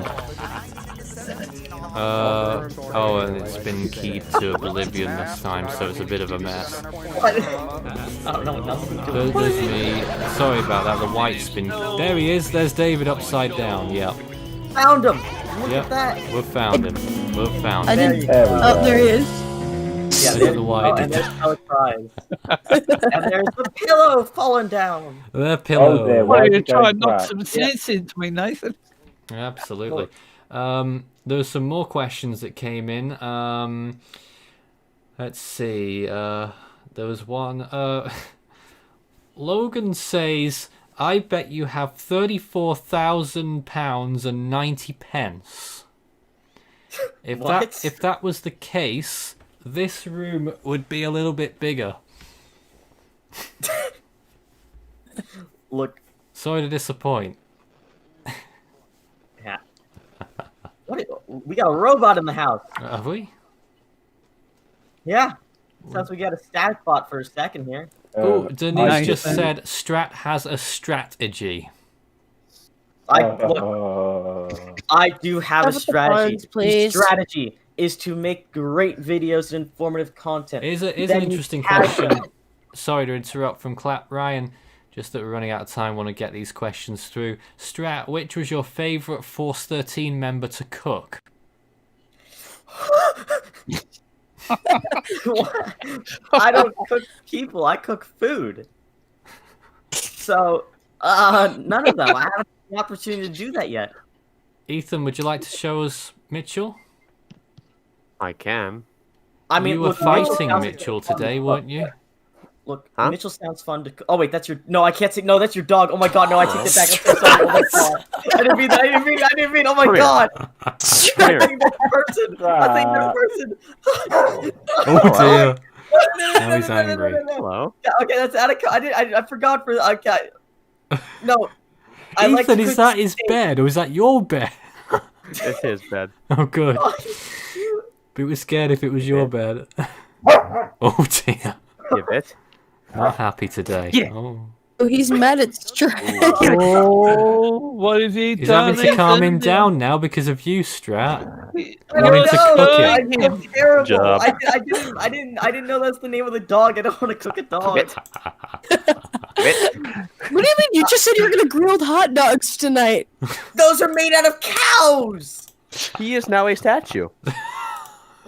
And it's been keyed to Oblivion this time, so it's a bit of a mess. I don't know what nothing to do. There's me. Sorry about that. The white's been. There he is. There's David upside down. Yep. Found him. Look Yep. at that. We've found him. We've found I him. didn't. There we go. Oh, there he is. Yeah, Look there's at the white. and there's how it cries. And there's the pillow falling down. The pillow. Oh, there. Why Why are did you you go trying to knock crack? some sense into me, Nathan? Absolutely. There's some more questions that came in. Let's see. There was one. Logan says, "I bet you have £34,000 and 90 pence." If What? that was the case, this room would be a little bit bigger. Look. Sorry to disappoint. Yeah. We got a robot in the house. Have we? Yeah. Sounds we got a stat bot for a second here. Oh, Denise just said Strat has a strategy. I do have a strategy. The strategy is to make great videos and informative content. Is an interesting question. Sorry to interrupt from Clap Ryan. Just that we're running out of time. Want to get these questions through. Strat, which was your favourite Force 13 member to cook? I don't cook people. I cook food. So, none of them. I haven't had the opportunity to do that yet. Ethan, would you like to show us Mitchell? I can. I mean, you were look, fighting Mitchell today, weren't you? Look, Mitchell sounds fun to. Oh wait, that's your. No, I can't say. No, that's your dog. Oh my god, no, I take it back. I'm so sorry. Oh my god, I didn't mean that. I didn't mean. Oh my god. I think that person. Oh dear. Now he's angry. Hello. Yeah, okay, that's out of. I forgot for. Okay. No. Ethan, like is that his bed or is that your bed? It's his bed. Oh, good. But we're scared if it was your bed. Oh dear. Give it. Not happy today. Yeah. Oh. Oh, he's mad at Strat. Oh, what have you He's done? having to calm him down now because of you, Strat. I Wanting to cook it. feel terrible. Job. I didn't know that's the name of the dog. I don't want to cook a dog. What do you mean? You just said you were gonna grilled hot dogs tonight. Those are made out of cows. He is now a statue.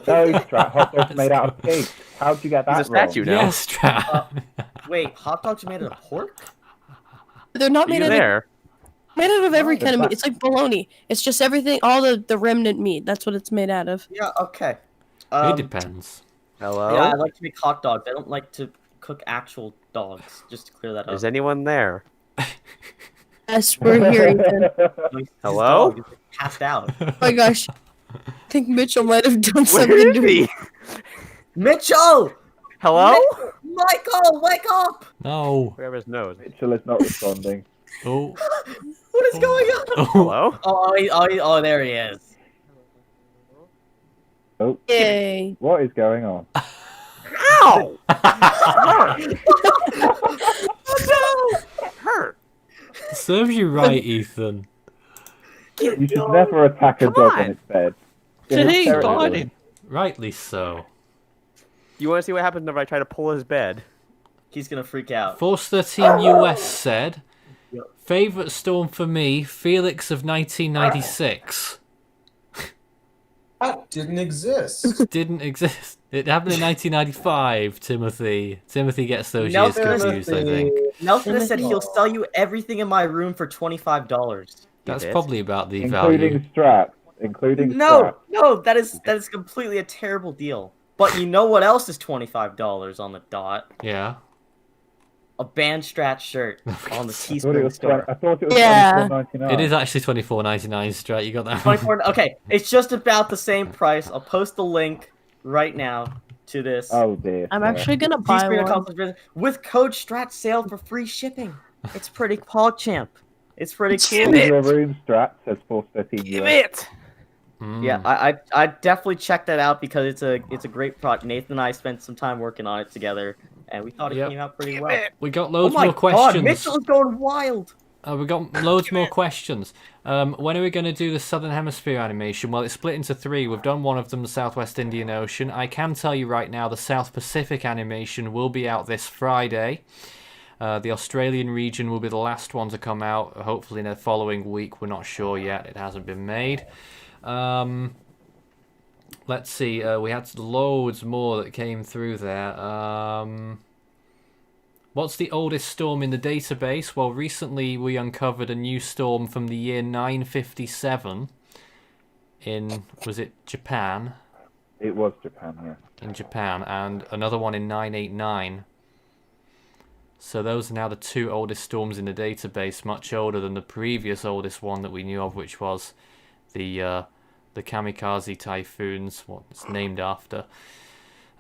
No, Strat. Hot dogs made out of pigs. How'd you get that He's a statue wrong? now. Yes, Strat. Wait, hot dogs are made out of pork? They're not made out of every kind of not. meat. It's like bologna. It's just everything, all the remnant meat. That's what it's made out of. Yeah. Okay. It depends. Hello? Yeah, I like to make hot dogs. I don't like to cook actual dogs. Just to clear that up. Is anyone there? Yes, we're here, Ethan. His Hello? dog is passed out. Oh my gosh. I think Mitchell might have done Where something is to he? me. Mitchell! Hello? Michael, wake up! No. Whoever's nose. Mitchell is not responding. Oh. What is going on? Oh. Hello? Oh, there he is. Oh, Yay. what is going on? Ow! Hurt. Serves you right, Ethan. You should never attack a dog on its bed. Denise, It's bite terrible. him. Rightly so. You want to see what happens if I try to pull his bed? He's gonna freak out. Force 13 US said, favourite storm for me, Felix of 1996. That didn't exist. Didn't exist. It happened in 1995, Timothy. Timothy gets those Nelson years is confused, I think. Nelson has said he'll sell you everything in my room for $25. That's did? probably about the Including value. Strat. Including No, Strat. that is completely a terrible deal. But you know what else is $25 on the dot? Yeah. A band Strat shirt on the I thought it Teespring was store. I thought it was Yeah. $24.99. It is actually $24.99, Strat. You got that 24. Okay, it's just about the same price. I'll post the link right now to this. Oh dear. I'm actually gonna buy Teespring one. account with code Strat sale for free shipping. It's pretty PogChamp. It's pretty cool. In your room, Strat says Force 13 Give US. it! Yeah, I definitely checked that out because it's a great product. Nathan and I spent some time working on it together, and we thought it came out pretty well. We got Oh loads my more god, questions. Mitchell is going wild. We got loads more questions. When are we going to do the Southern Hemisphere animation? Well, it's split into three. We've done one of them, the Southwest Indian Ocean. I can tell you right now, the South Pacific animation will be out this Friday. The Australian region will be the last one to come out, hopefully in the following week. We're not sure yet. It hasn't been made. Let's see. We had loads more that came through there. What's the oldest storm in the database? Well, recently we uncovered a new storm from the year 957 in, was it Japan? It was Japan, yeah. In Japan, and another one in 989. So those are now the two oldest storms in the database, much older than the previous oldest one that we knew of, which was the kamikaze typhoons, what it's named after.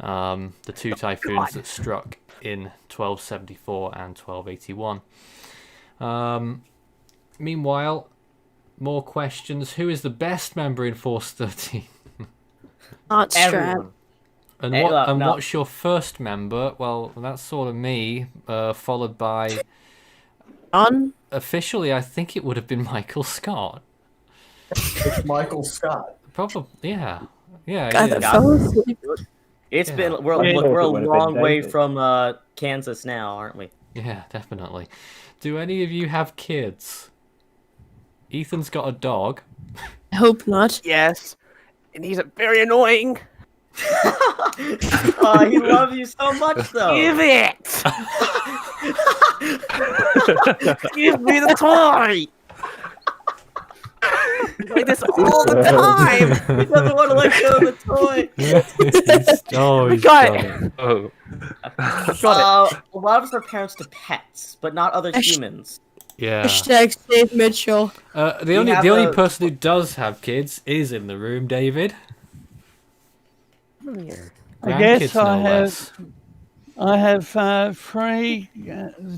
The two typhoons that struck in 1274 and 1281. Meanwhile, more questions. Who is the best member in Force 13? Not Strat. And what's your first member? Well, that's sort of me, followed by... Officially, I think it would have been Michael Scott. It's Michael Scott. Probably, yeah. Yeah, It's been we're a long way from Kansas now, aren't we? Yeah, definitely. Do any of you have kids? Ethan's got a dog. I hope not. Yes, and he's very annoying. Oh, he loves you so much, though. Give it. Give me the toy. Like this all the time. He doesn't want to let go of the toy. Oh, we got it. Oh. A lot of us are parents to pets, but not other humans. Yeah. Hashtag save Mitchell. The only person who does have kids is in the room, David. I guess Grandkids, I have three,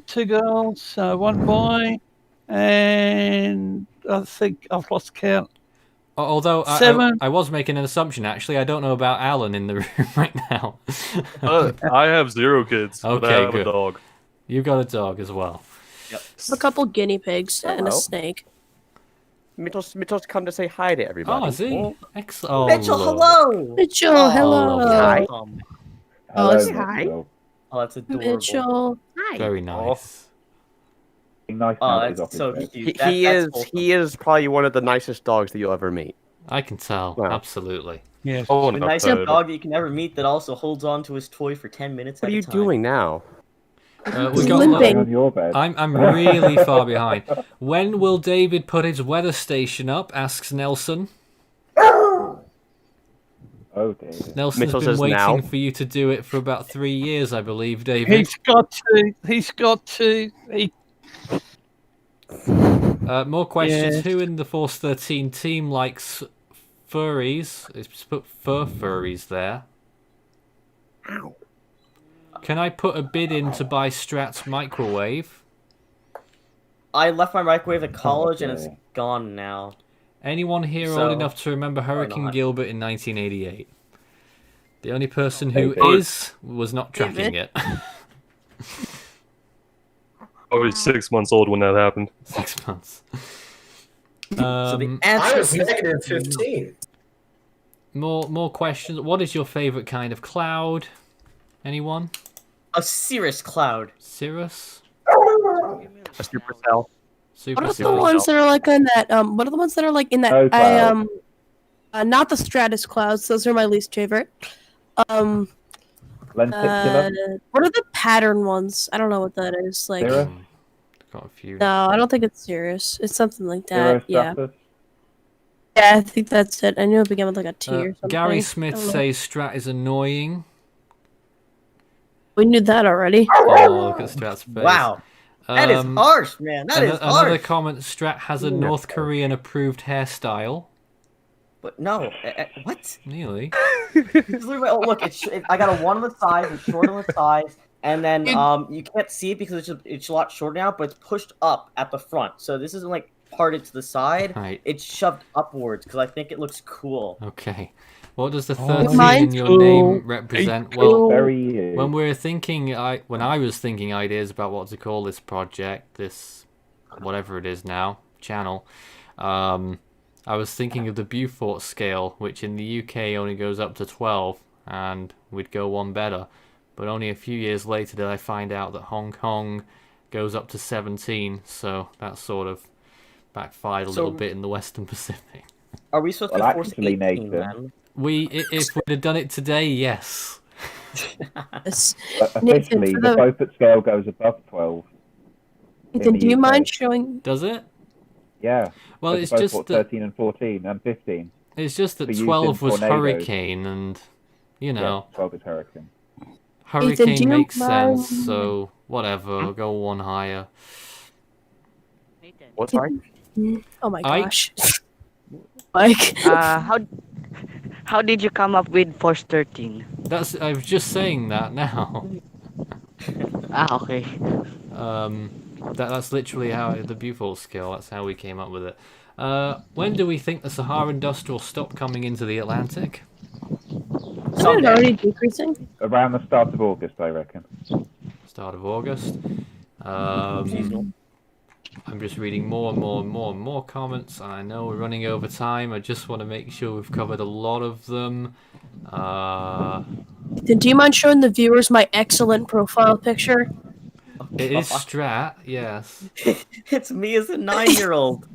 2 girls, 1 boy, and I think I've lost count. Although 7. I was making an assumption, actually. I don't know about Alan in the room right now. I have 0 kids, but I have good. a dog. You've got a dog as well. Yep. A couple guinea pigs and a snake. Mitchell's come to say hi to everybody. Oh, is he? Excellent. Oh, Mitchell, Lord. hello. Mitchell, hello. Hi. Hi. Oh, that's adorable. Mitchell, hi. Very nice. Nice. Oh, that's so cute. He is probably one of the nicest dogs that you'll ever meet. I can tell. Wow. Absolutely. Yes. Oh, The nicest dog that you can ever meet that also holds on to his toy for 10 minutes What at are a you time. doing now? We got on your bed. I'm really far behind. When will David put his weather station up? Asks Nelson. Oh, David. Nelson's Mitchell been says waiting now. for you to do it for about 3 years, I believe, David. He's got to. More questions. Yes. Who in the Force 13 team likes furries? It's put fur furries there. Ow. Can I put a bid in to buy Strat's microwave? I left my microwave at college and it's gone now. Anyone here So, old enough to remember Hurricane not? Gilbert in 1988? The only person who was not tracking it. I was 6 months old when that happened. 6 months. So the I answer was is negative 15. More questions. What is your favorite kind of cloud? Anyone? a cirrus cloud. Cirrus? A supercell. What are the ones that are like in that? What are the ones that are like in that? Not the stratus clouds. Those are my least favorite. Lenticular? What are the pattern ones? I don't know what that is. Like, got a few. No, I don't think it's Cirrus. It's something like that. Yeah. Stratus? Yeah, I think that's it. I knew it began with like a T or something. Gary Smith says Strat is annoying. We knew that already. Oh, look at Strat's face. Wow. That is harsh, man. That is harsh. Another comment, Strat has a North Korean approved hairstyle. But no, what? Nearly. Oh, look, I got a 1 on the side, it's short on the sides, and then you can't see it because it's a lot shorter now, but it's pushed up at the front. So this isn't like parted to the side. Right. It's shoved upwards because I think it looks cool. Okay. What does the 13 in your cool. name represent? Well, Very when we're thinking, when I was thinking ideas about what to call this project, this whatever it is now, channel, I was thinking of the Beaufort scale, which in the UK only goes up to 12, and we'd go one better. But only a few years later did I find out that Hong Kong goes up to 17, so that sort of backfired a little bit in the Western Pacific. Are we supposed to force 18 then? If we'd have done it today, yes. Officially, the Beaufort scale goes above 12. Nathan, do you mind showing? Does it? Yeah. Well, There's it's just Beaufort that 13 and 14 and 15. it's just that For use in 12 was tornadoes. hurricane, and you know, Yeah, 12 is hurricane. hurricane Ethan, do you makes mind- sense. So whatever, go one higher. What's right? Oh my Ike? gosh. Mike. How How did you come up with Force 13? I was just saying that now. Okay. That's literally how the Buford skill. That's how we came up with it. When do we think the Saharan dust will stop coming into the Atlantic? Isn't it already decreasing? Around the start of August, I reckon. Start of August. I'm just reading more and more comments. I know we're running over time. I just want to make sure we've covered a lot of them. Then do you mind showing the viewers my excellent profile picture? It is Strat, yes. It's me as a 9-year-old.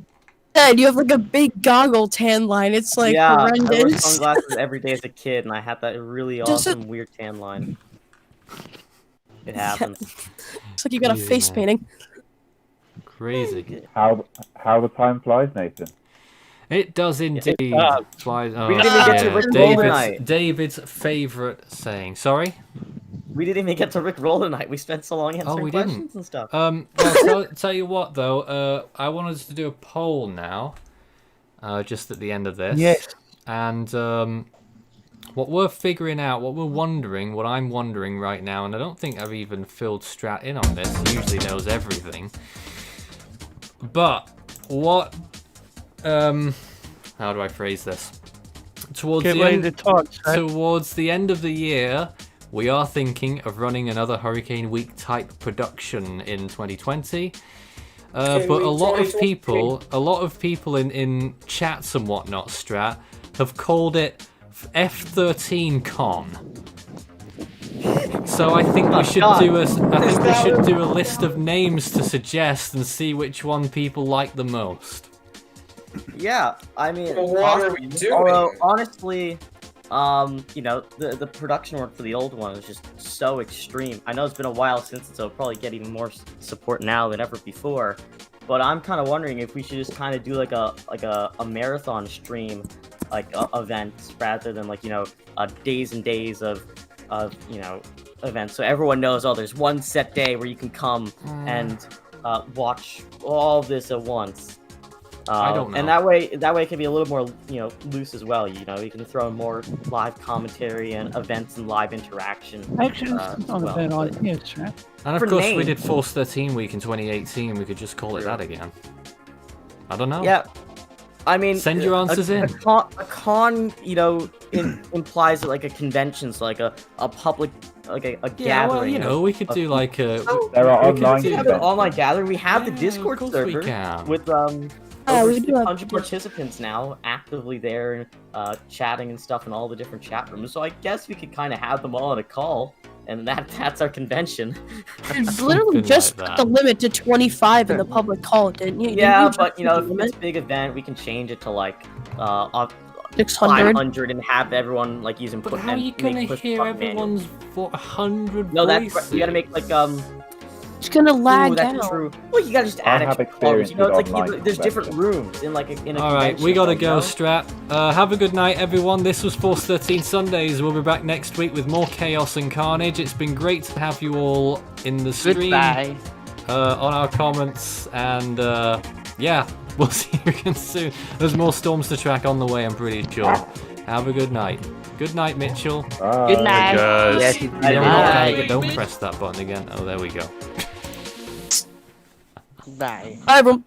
Dad, you have like a big goggle tan line. It's like yeah, horrendous. I wore sunglasses every day as a kid, and I had that really awesome, weird tan line. It happens. It's like you got a face painting. Crazy. How the time flies, Nathan. It does indeed. Fly. Oh, We didn't even get to Rick Roll tonight. David's favourite saying. Sorry? We didn't even get to Rick Roll tonight. We spent so long answering we questions didn't. and stuff. Well, tell you what, though. I wanted us to do a poll now. Just at the end of this. Yes. And what we're figuring out, what I'm wondering right now, and I don't think I've even filled Strat in on this. He usually knows everything. But what... how do I phrase this? Towards the end of the year, we are thinking of running another Hurricane Week type production in 2020. But a lot of people in chats and whatnot, Strat, have called it F13 Con. So I think we should do a list of names to suggest and see which one people like the most. Yeah, I mean, Well, what are we doing? Although, honestly, you know, the production work for the old one is just so extreme. I know it's been a while since, so it'll probably get even more support now than ever before. But I'm kind of wondering if we should just kind of do like a marathon stream, like events, rather than like, you know, days and days of you know, events. So everyone knows, oh, there's one set day where you can come and watch all this at once. I don't know. And that way it can be a little more, you know, loose as well. You know, you can throw in more live commentary and events and live interaction. Actually, that's not a bad idea, Strat. And of course, we did Force 13 Week in 2018. We could just call it that again. I don't know. Yeah. I mean, send your answers in. A con, you know, implies like a convention, so like a public, like a gathering. Yeah, well, you know, we could do like a. There are online. We have an online gathering. We have the Discord server with over 600 participants now actively there and chatting and stuff in all the different chat rooms. So I guess we could kind of have them all on a call, and that's our convention. It's literally just put the limit to 25 in the public call, didn't you? Yeah, but you know, if it's a big event, we can change it to like 600 500 and have everyone like using. But how are you gonna hear everyone's 100? No, that's you gotta make like It's gonna lag that's out. true. Well, you gotta just add extra colors. You know, it's like there's different rooms in like in a All right, we gotta go, know? Strat. Have a good night, everyone. This was Force 13 Sundays. We'll be back next week with more chaos and carnage. It's been great to have you all in the stream, Goodbye. on our comments, and yeah, we'll see you again soon. There's more storms to track on the way, I'm pretty sure. Have a good night. Good night, Mitchell. Good night. Yes, don't press that button again. Oh, there we go. Bye. Bye, everyone.